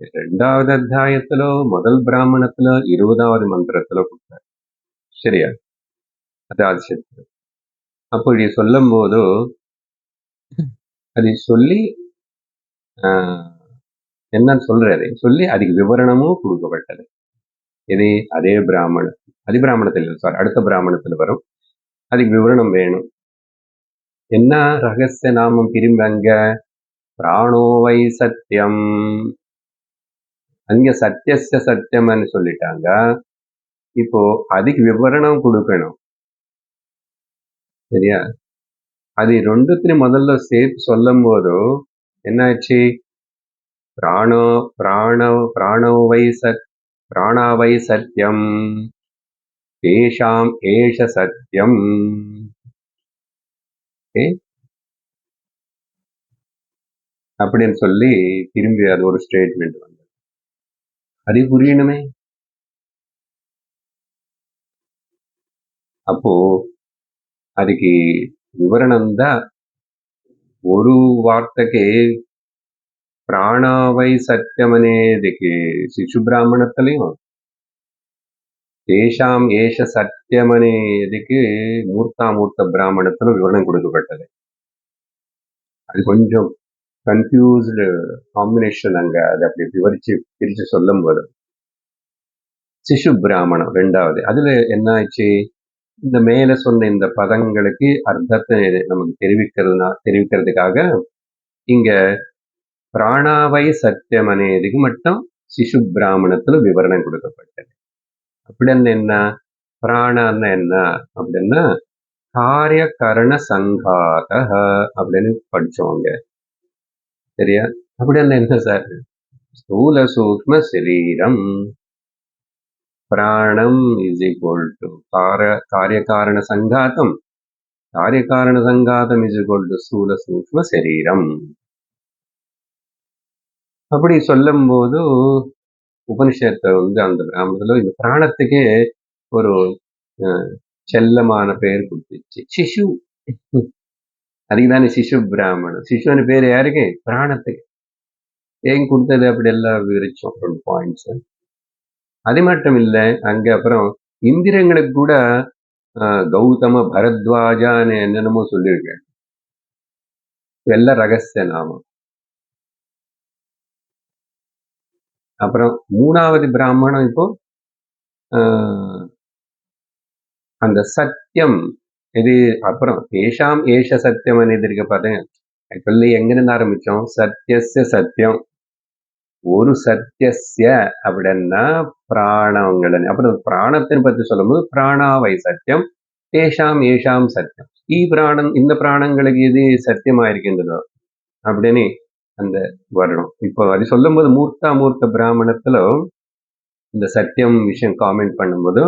2வது அத்தியாயத்திலோ முதல் பிராமணத்துல 20வது மந்திரத்துல கொடுத்தார். சரியா? அதாவது அப்படி சொல்லும் போது அதை சொல்லி என்னன்னு சொல்றாரு சொல்லி அதுக்கு விவரணமும் கொடுக்கப்பட்டது. இது அதே பிராமணம், அதிபிராமணத்தில் சாரி அடுத்த பிராமணத்தில் வரும். அதுக்கு விவரணம் வேணும். என்ன ரகசிய நாமம் திரும்பங்க? பிராணோவை சத்தியம். அங்க சத்தியஸ்ய சத்தியம்னு சொல்லிட்டாங்க. இப்போ அதுக்கு விவரணம் கொடுக்கணும். சரியா? அது ரெண்டுத்தையும் முதல்ல சேர்த்து சொல்லும் போது என்னாச்சு? பிராணாவை சத்தியம் தேஷாம் ஏஷ சத்தியம். அப்படின்னு சொல்லி திரும்பி அது ஒரு ஸ்டேட்மெண்ட் வந்து அது புரியணுமே. அப்போ அதுக்கு వివరణం ஒரு வார்த்தைக்கு ప్రాణావై సత్యం అనేదికి శిశు బ్రాహ్మణத்திலையும் தேஷாம் ஏஷ சத்தியம் అనేదిக்கு மூர்த்தாமூர்த்த பிராமணத்திலும் விவரணம் கொடுக்கப்பட்டது. அது கொஞ்சம் கன்ஃபியூஸ்டு காம்பினேஷன். அங்க அதை அப்படி பிரிச்சு சொல்லும் போது சிசு பிராமணம் ரெண்டாவது. அதுல என்ன ஆச்சு? இந்த மேல சொன்ன இந்த பதங்களுக்கு அர்த்தத்தை நமக்கு தெரிவிக்கிறதுக்காக இங்க பிராணாவை சத்தியம் అనేదికి மட்டும் சிசு பிராமணத்துல விவரணம் கொடுக்கப்பட்டது. அப்படின்னு என்ன? பிராணன்னா என்ன அப்படின்னா காரிய கரண சங்காத அப்படின்னு படிச்சோங்க. சரியா? அப்படின்னு என்ன சார்? ஸ்தூல சூக்ம சரீரம். பிராணம் இஸ் ஈக்குவல் டு காரியகாரண சங்காத்தம். காரியகாரண சங்காத்தம் இஸ் ஈக்குவல் டு ஸ்தூல சூக்ம சரீரம். அப்படி சொல்லும் போது உபனிஷத்தை அந்த பிராமணத்துல இந்த பிராணத்துக்கே ஒரு செல்லமான பெயர் கொடுத்துச்சு, சிசு. அதுக்குதானே சிசு பிராமணம். சிசுன்னு பேர் யாருக்கு? பிராணத்துக்கு. ஏன் கொடுத்தது அப்படி எல்லாம் விவரிச்சோம் 2 பாயிண்ட்ஸ். அது மட்டும் இல்லை, அங்க அப்புறம் இந்திரங்களுக்கு கூட கௌதம பரத்வாஜான்னு என்னென்னமோ சொல்லியிருக்கேன். எல்லாம் ரகசிய நாமம். அப்புறம் 3வது பிராமணம் இப்போ அந்த சத்தியம் இது. அப்புறம் ஏஷாம் ஏஷ சத்தியம் అనేది பாருங்க. ஆக்சுவலி எங்கிருந்து ஆரம்பிச்சோம்? சத்தியஸ்ய சத்தியம். ஒரு சத்தியஸ்ய அப்படின்னா பிராணங்கள். அப்புறம் பிராணத்தின் பற்றி சொல்லும்போது பிராணாவை சத்தியம் தேஷாம் ஏஷாம் சத்தியம். இந்த பிராணங்களுக்கு எது சத்தியமா இருக்கின்றதோ அப்படின்னு அந்த வரணும். இப்போ அது சொல்லும் போது மூர்த்த பிராமணத்துல இந்த சத்தியம் விஷயம் காமெண்ட் பண்ணும்போது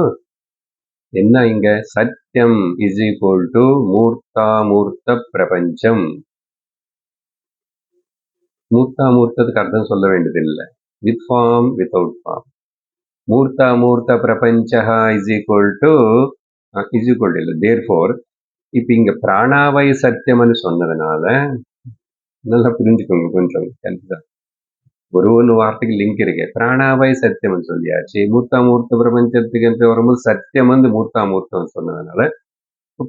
என்ன இங்க? சத்தியம் இஸ் ஈக்குவல் டு மூர்த்த பிரபஞ்சம். மூர்த்தத்துக்கு அர்த்தம் சொல்ல வேண்டியதில்லை. With form without form. மூர்த்த பிரபஞ்ச இஸ் ஈக்குவல் டு இல்லை. தேர்ஃபோர் இப்ப இங்க பிராணாவை சத்தியம்னு சொன்னதுனால நல்லா புரிஞ்சுக்கோங்க. கொஞ்சம் ஒரு வார்த்தைக்கு லிங்க் இருக்கு. பிராணாவை சத்தியம் சொல்லியாச்சு. மூர்த்த பிரபஞ்சத்துக்கு என்று வரும்போது சத்தியம் மூர்த்தம் சொன்னதுனால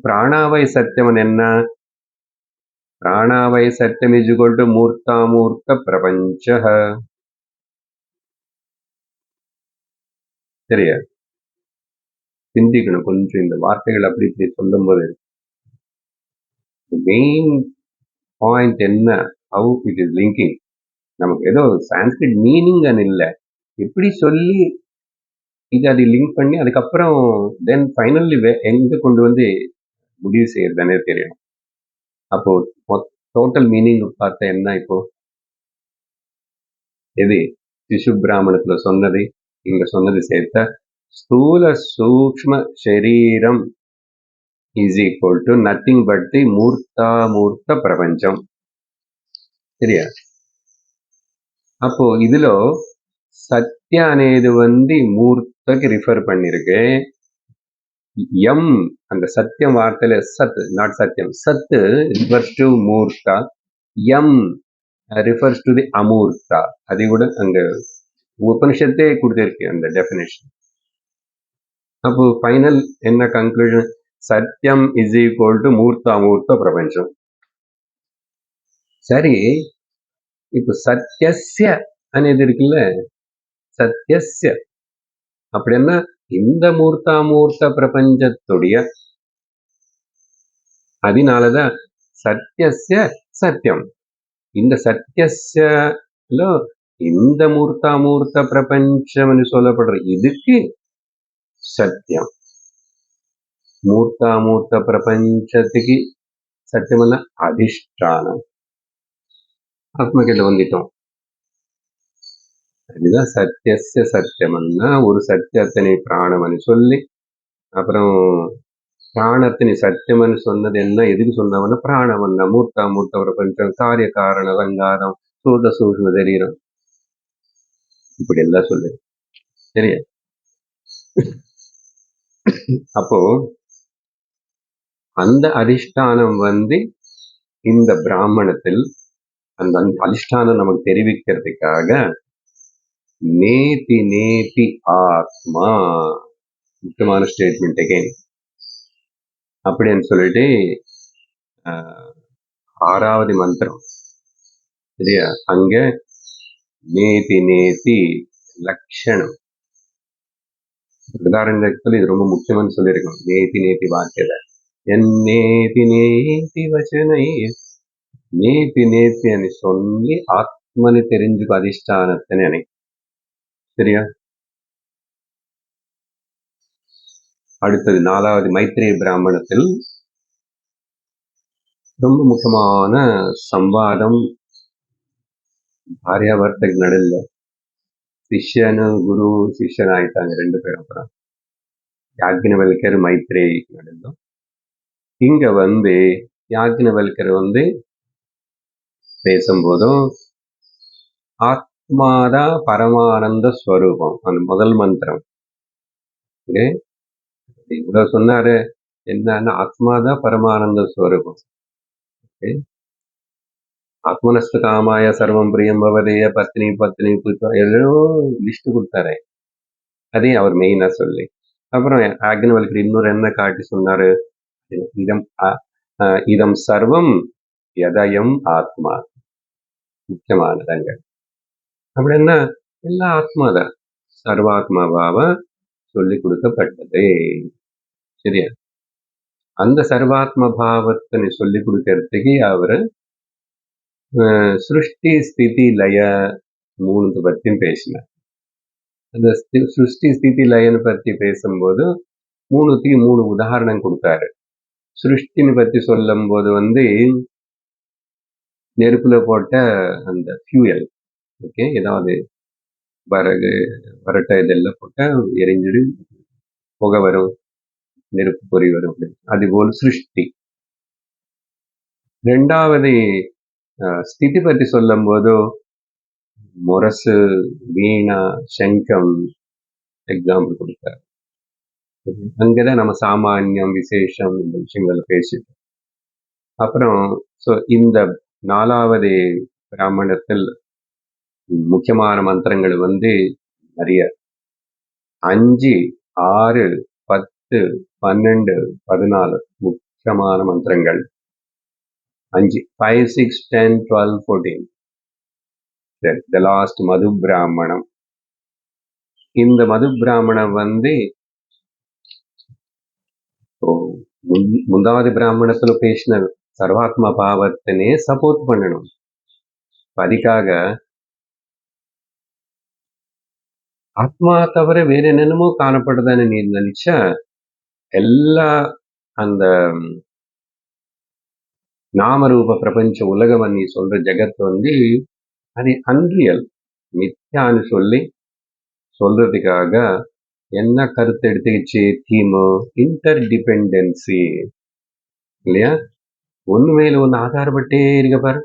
பிராணாவை சத்தியம் என்ன? பிராணாவை சத்தியம் இஸ் ஈக்குவல் டு மூர்த்த பிரபஞ்ச. சரியா? சிந்திக்கணும் கொஞ்சம். இந்த வார்த்தைகள் அப்படி இப்படி சொல்லும் போது மெயின் பாயிண்ட் என்ன? How it is linking. நமக்கு ஏதோ சான்ஸ்கிரிட் மீனிங் இல்லை, எப்படி சொல்லி இது அதை லிங்க் பண்ணி அதுக்கப்புறம் தென் ஃபைனல்லி எங்க கொண்டு முடிவு செய்யறதுனே தெரியும். அப்போ டோட்டல் மீனிங் பார்த்தா என்ன? இப்போ எது சிசு பிராமணத்துல சொன்னது இங்க சொன்னது சேர்த்த ஸ்தூல சூக்ம சரீரம் is equal to nothing but the மூர்த்த பிரபஞ்சம். சரியா? அப்போ இதுல சத்ய అనేది மூர்த்தக்கு ரிஃபர் பண்ணிருக்கு. எம் அந்த சத்தியம் வார்த்தையில சத், நாட் சத்தியம், சத்து ரிஃபர்ஸ் டு மூர்த்தா. எம் ரிஃபர்ஸ் டு தி அமூர்த்தா. அதை கூட அங்க உபனிஷத்தே கொடுத்திருக்கு அந்த டெஃபினேஷன். அப்போ ஃபைனல் என்ன கன்க்ளூஷன்? சத்தியம் இஸ் ஈக்குவல் டு மூர்த்த பிரபஞ்சம். சரி, இப்போ சத்தியஸ்ய అనేది இருக்குல்ல, சத்தியஸ்ய அப்படின்னா இந்த மூர்த்தாமூர்த்த பிரபஞ்சத்துடைய, அதனாலதான் சத்தியஸ்ய சத்தியம். இந்த சத்தியஸ்யல இந்த மூர்த்தாமூர்த்த பிரபஞ்சம்னு சொல்லப்படுற இதுக்கு சத்தியம். மூர்த்தாமூர்த்த பிரபஞ்சத்துக்கு சத்தியம்னா அதிஷ்டானம். ஆத்மகிட்ட வந்துட்டோம். அதுதான் சத்தியஸ்ய சத்தியம்னா ஒரு சத்தியத்தினை பிராணம்னு சொல்லி, அப்புறம் பிராணத்தினை சத்தியம்னு சொன்னது என்ன, எதுக்கு சொன்னவன்னா பிராணவன்னா மூர்த்தாமூர்த்த பிரபஞ்சம், காரிய காரண சங்காரம், சூத சூக்ஷ்ம சரீரம், இப்படி எல்லாம் சொல்லு. சரியா? அப்போ அந்த அதிஷ்டானம் இந்த பிராமணத்தில் அந்த அதிஷ்டானம் நமக்கு தெரிவிக்கிறதுக்காக நேதி நேதி ஆத்மா, முக்கியமான ஸ்டேட்மெண்ட் அகைன். அப்படின்னு சொல்லிட்டு 6வது மந்திரம், சரியா? அங்க நேதி நேதி லட்சணம் உதாரணத்துல இது ரொம்ப முக்கியமானு சொல்லியிருக்கோம். நேதி நேதி வாக்கியத நேதி நேதி வச்சனை, நேதி நேத்தி అని சொல்லி ஆத்மனை தெரிஞ்சுக்க அதிஷ்டானத்தை நினை. சரியா? அடுத்தது 4வது மைத்ரேய பிராமணத்தில் ரொம்ப முக்கியமான சம்வாதம் பாரியாபர்த்தக்கு நடுவில். சிஷ்யனு குரு சிஷ்யன் ஆயிட்டாங்க 2 பேரும். அப்புறம் யாக்ஞவல்கர் மைத்ரேய் நடுவில். இங்க யாக்ஞவல்கர் பேசும்போதும் ஆத்மாதா பரமானந்த ஸ்வரூபம், அந்த முதல் மந்திரம் இவ்வளவு சொன்னாரு. என்னன்னா ஆத்மாதான் பரமானந்த ஸ்வரூபம். ஆத்மனஸ்து காமாய சர்வம் பிரியம் பவதேய பத்னி பத்னி எல்லோ லிஸ்ட் கொடுத்தாரு. அதையும் அவர் மெயினா சொல்லி, அப்புறம் யாக்ஞவல்கர் இன்னொரு என்ன காட்டி சொன்னாரு, இதம் சர்வம் யதயம் ஆத்மா, முக்கியமானதாங்க. அப்படின்னா எல்லா ஆத்மாதான் சர்வாத்மாவாவ சொல்லி கொடுக்கப்பட்டது. சரியா? அந்த சர்வாத்ம பாவத்தை சொல்லி கொடுக்கறதுக்கு அவரு சிருஷ்டி ஸ்திதி லய 3 பத்தியும் பேசினார். அந்த சிருஷ்டி ஸ்திதி லயன்னு பத்தி பேசும்போது 3 உதாரணம் கொடுத்தாரு. சிருஷ்டின்னு பத்தி சொல்லும் போது நெருப்புல போட்ட அந்த ஃபியூயல், ஓகே, ஏதாவது வரகு வரட்டை இதெல்லாம் போட்டா எரிஞ்சிடு, புகை வரும், நெருப்பு பொறி வரும். அதுபோல் சிருஷ்டி. 2வது ஸ்திதி பற்றி சொல்லும் போது முரசு, வீணா, சங்கம் எக்ஸாம்பிள் கொடுத்தார். அங்கதான் நம்ம சாமானியம் விசேஷம் இந்த விஷயங்களை பேசிட்டோம். அப்புறம் இந்த 4வது பிராமணத்தில் முக்கியமான மந்திரங்கள் நிறைய 5, 6, 10, 12, 14 முக்கியமான மந்திரங்கள். 5, 5, 6, 10, 12, 14. The last மது பிராமணம். இந்த மது பிராமணம் முந்தாவது பிராமணத்துல பேசின சர்வாத்மா பாவத்தினே சப்போர்ட் பண்ணணும். அதுக்காக ஆத்மா தவிர வேற என்னென்னமோ காணப்படுதான்னு நீ நினைச்சா எல்லா அந்த நாமரூப பிரபஞ்ச உலகம் நீ சொல்ற ஜெகத் அது அன்ரியல், மித்யான்னு சொல்றதுக்காக என்ன கருத்து எடுத்துக்கிச்சு தீமு? இன்டர் டிபெண்டன்சி, இல்லையா? ஒண்ணு மேல ஒண்ணு ஆதாரப்பட்டே இருக்க பாரு.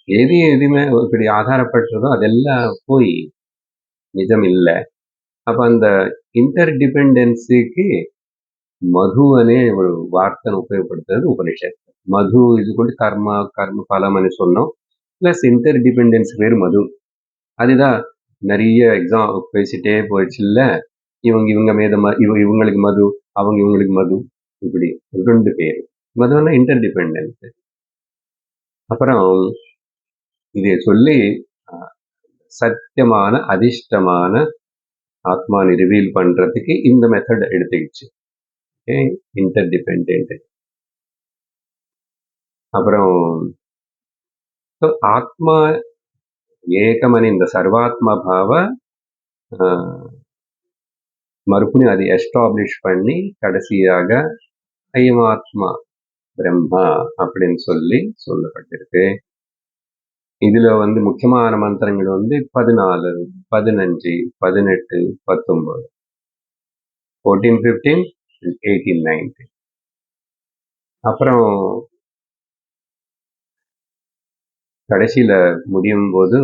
எதுவுமே இப்படி ஆதாரப்பட்டதோ அதெல்லாம் போய் நிஜம் இல்லை. அப்ப அந்த இன்டர் டிபெண்டன்சிக்கு மதுவனே ஒரு வார்த்தை உபயோகப்படுத்துறது உபனிஷத். மது இது கூட கர்ம பலம் சொன்னோம். பிளஸ் இன்டர் டிபெண்டன்ஸ் பேர் மது. அதுதான் நிறைய எக்ஸாம் பேசிட்டே போயிடுச்சு இல்ல, இவங்க மேத இவங்களுக்கு மது, இவங்களுக்கு மது, இப்படி 2 பேர். மதுன்னா இன்டர் டிபெண்டன்ஸ். அப்புறம் இதை சொல்லி சத்தியமான அதிர்ஷ்டமான ஆத்மானு ரிவீல் பண்றதுக்கு இந்த மெத்தட் எடுத்துக்கிச்சு. Interdependent. అప్పుడు సో ఆత్మ ఏకమని இந்த சர்வாத்ம பாவ மறுபடியும் அதை எஸ்டாப்ளிஷ் பண்ணி கடைசியாக ஐமாத்மா பிரம்மா அப்படின்னு சொல்லப்பட்டிருக்கு. இதுல முக்கியமான மந்திரங்கள் 14, 15, 18, 19, 14, 15, 18, 19. அப்புறம் கடைசியில முடியும் போது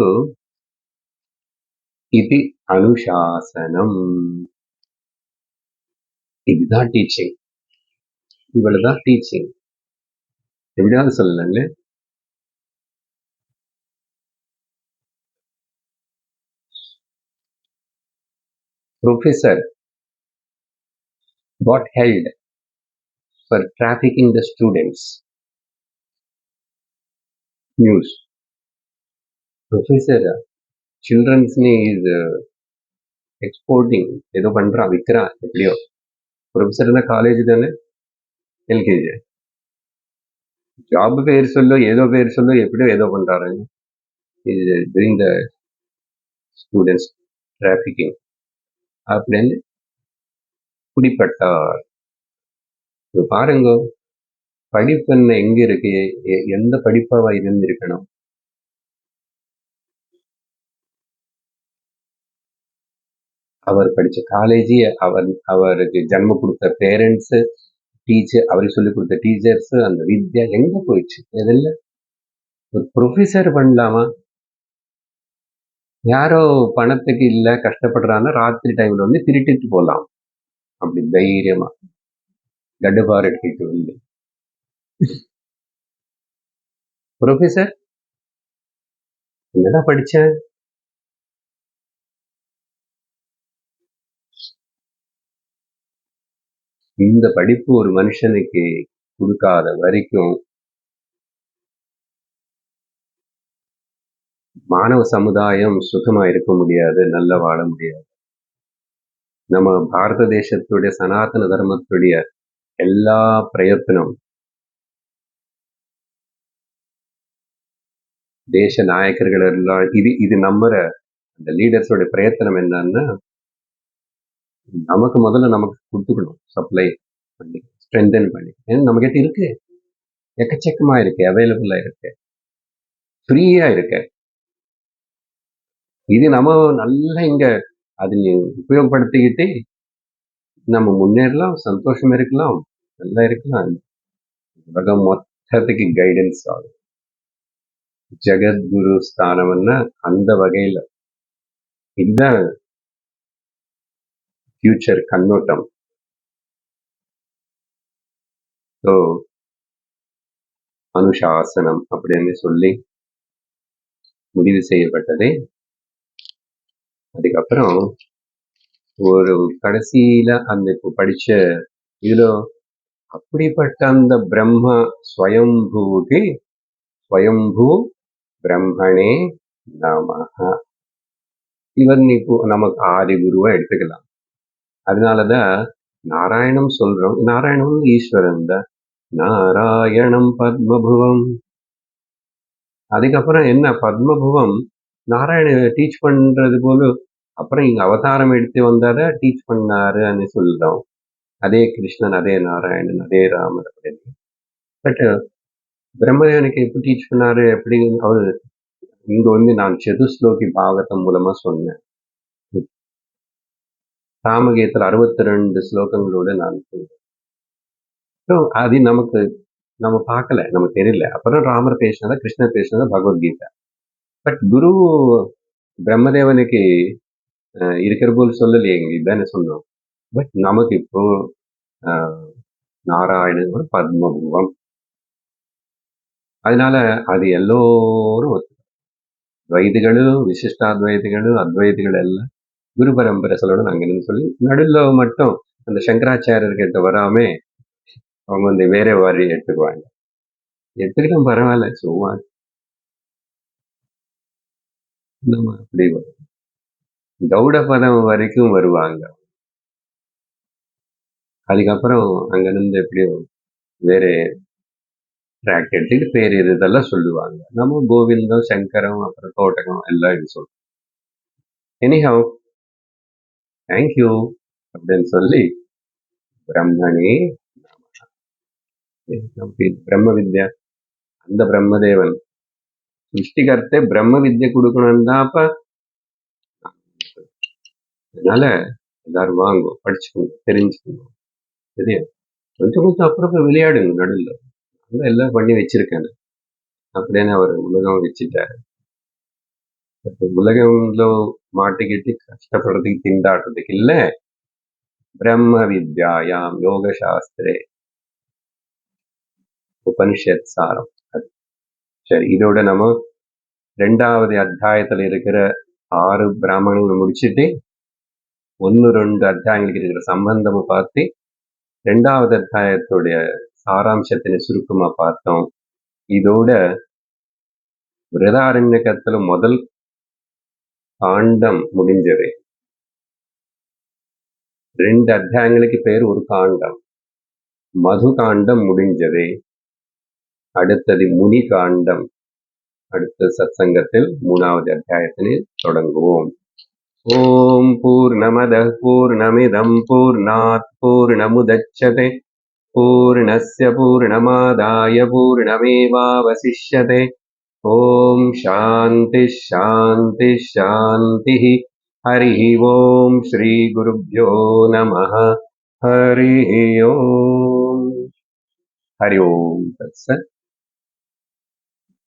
இது அனுசாசனம். இதுதான் டீச்சிங். இவ்வளவுதான் டீச்சிங். எப்படியாவது சொல்லல. Professor got held for trafficking the students. News. Professor, children's is exporting. ஏதோ பண்றான், விற்கிறான் எப்படியோ. ப்ரொஃபஸர்னா காலேஜ் தானே, எல்கேஜி. ஜாப் பேர் சொல்லோ ஏதோ பேர் சொல்லோ எப்படியோ ஏதோ பண்றாரு. Is doing the students trafficking அப்படின்னு பிடிப்பட்டார். பாருங்க, படிப்பு எங்க இருக்கு, எந்த படிப்பாவா இருந்திருக்கணும். அவர் படிச்ச காலேஜ், அவருக்கு ஜன்மம் கொடுத்த பேரண்ட்ஸ், டீச்சர், அவருக்கு சொல்லிக் கொடுத்த டீச்சர்ஸ், அந்த வித்யா எங்க போயிடுச்சு? எதில் ஒரு ப்ரொஃபஸர் பண்ணலாமா? யாரோ பணத்துக்கு இல்ல கஷ்டப்படுறான்னா ராத்திரி டைம்ல திருட்டிட்டு போலாம். அப்படி தைரியமா கடுபார் எடுத்துட்டு ப்ரொஃபஸர் என்னதான் படிச்சேன்? இந்த படிப்பு ஒரு மனுஷனுக்கு கொடுக்காத வரைக்கும் மானவ சமுதாயம் சுகமா இருக்க முடியாது, நல்லா வாழ முடியாது. நம்ம பாரத தேசத்துடைய சனாதன தர்மத்துடைய எல்லா பிரயத்தனம், தேச நாயக்கர்கள் எல்லாம் இது நம்புற அந்த லீடர்ஸோட பிரயத்தனம் என்னன்னா, நமக்கு முதல்ல நமக்கு கொடுத்துக்கணும், சப்ளை பண்ணி ஸ்ட்ரென்தன் பண்ணி. ஏன்னா நம்ம கிட்ட இருக்கு, எக்கச்சக்கமா இருக்கு, அவைலபிளா இருக்கு, ஃப்ரீயா இருக்கு. இது நம்ம நல்லா இங்க அது உபயோகப்படுத்திக்கிட்டு நம்ம முன்னேறலாம், சந்தோஷம் இருக்கலாம், நல்லா இருக்கலாம். உலகம் மொத்தத்துக்கு கைடன்ஸ் ஆகும். ஜெகத்குரு ஸ்தானம்னா அந்த வகையில இதுதான் ஃபியூச்சர் கண்ணோட்டம். ஸோ அனுசாசனம் அப்படின்னு சொல்லி முடிவு செய்யப்பட்டது. அதுக்கப்புறம் ஒரு கடைசியில அந்த இப்போ படிச்ச இதுல அப்படிப்பட்ட அந்த பிரம்ம ஸ்வயம்பூக்கு ஸ்வயம்பூ பிரம்மணே நமஹ. இவர் இப்போ நமக்கு ஆதி குருவா எடுத்துக்கலாம். அதனாலதான் நாராயணம் சொல்றோம். நாராயணம் ஈஸ்வரன் தான். நாராயணம் பத்மபுவம். அதுக்கப்புறம் என்ன, பத்மபுவம் நாராயண டீச் பண்றது போல அப்புறம் இங்க அவதாரம் எடுத்து வந்தாத டீச் பண்ணாருன்னு சொல்றோம். அதே கிருஷ்ணன், அதே நாராயணன், அதே ராமர் அப்படின்னு. பட் பிரம்மதேவனுக்கு எப்படி டீச் பண்ணாரு எப்படி அவரு இங்க நான் சதுஸ்லோகி பாகவதம் மூலமா சொன்னேன். ராமகீதத்தில் 62 ஸ்லோகங்களோட நான் சொல்றேன். அது நமக்கு நம்ம பார்க்கல, நமக்கு தெரியல. அப்புறம் ராமர் பேசினதா, கிருஷ்ணர் பேசினதா பகவத்கீதா. பட் குரு பிரம்மதேவனுக்கு இருக்கிற போல் சொல்லலையே, இதுதானே சொன்னோம். பட் நமக்கு இப்போ நாராயணனோட பத்மபுவம். அதனால அது எல்லோரும் துவைதிகளு, விசிஷ்டாத்வைதிகளு, அத்வைதிகள் எல்லாம் குரு பரம்பரை சொல்லணும் அங்கன்னு சொல்லி நடுவில் மட்டும் அந்த சங்கராச்சாரியர் கிட்ட வராம அவங்க வேற வாரி எடுத்துக்குவாங்க. எடுத்துக்கிட்டோம், பரவாயில்ல, சும்மா நம்ம அப்படி கௌடபதம் வரைக்கும் வருவாங்க. அதுக்கப்புறம் அங்கிருந்து எப்படியோ வேற ட்ராக் எடுத்துட்டு பேர் இதெல்லாம் சொல்லுவாங்க. நம்ம கோவிந்தம், சங்கரம், அப்புறம் தோட்டகம் எல்லாம் இது சொல்லுவோம். எனிஹவ், தேங்க்யூ அப்படின்னு சொல்லி பிரம்மனே பிரம்ம வித்யா, அந்த பிரம்மதேவன் சிருஷ்டிகர்த்தே பிரம்ம வித்யை கொடுக்கணும் தான். அப்ப அதனால எல்லாரும் வாங்க, படிச்சுக்கோங்க, தெரிஞ்சுக்கணும். சரியா? கொஞ்சம் கொஞ்சம் அப்புறம் விளையாடுங்க நடுவில். அதான் எல்லாம் பண்ணி வச்சிருக்கேன். அப்படின்னு அவர் உலகம் வச்சுட்டாரு. உலகంలో மாட்டிக்கிட்டு கஷ்டப்படுறதுக்கு திண்டாடுறதுக்கு இல்ல, பிரம்ம வித்யாயாம் யோக சாஸ்திரே உபனிஷத் சாரம். சரி, இதோட நம்ம 2வது அத்தியாயத்துல இருக்கிற 6 பிராமணங்களை முடிச்சுட்டு 1-2 அத்தியாயங்களுக்கு இருக்கிற சம்பந்தமும் பார்த்து 2வது அத்தியாயத்துடைய சாராம்சத்தினை சுருக்கமா பார்த்தோம். இதோட விருதாரண்யகத்துல முதல் காண்டம் முடிஞ்சது. 2 அத்தியாயங்களுக்கு பேர் ஒரு காண்டம். மது காண்டம் முடிஞ்சது. அடுத்தது முனி காண்டம். அடுத்த சத்சங்கத்தில் 3வது அத்தியாயத்தினை தொடங்குவோம். ஓம் பூர்ணமதః பூர்ணமிதம் பூர்ணாத் பூர்ணமுதச்யதே பூர்ணஸ்ய பூர்ணமாதாய பூர்ணமேவாவசிஷ்யதே. ஓம் சாந்தி சாந்தி சாந்தி. हरिः ओम श्री गुरुभ्यो नमः. हरिः ओम. हरि ओम तत्सत्.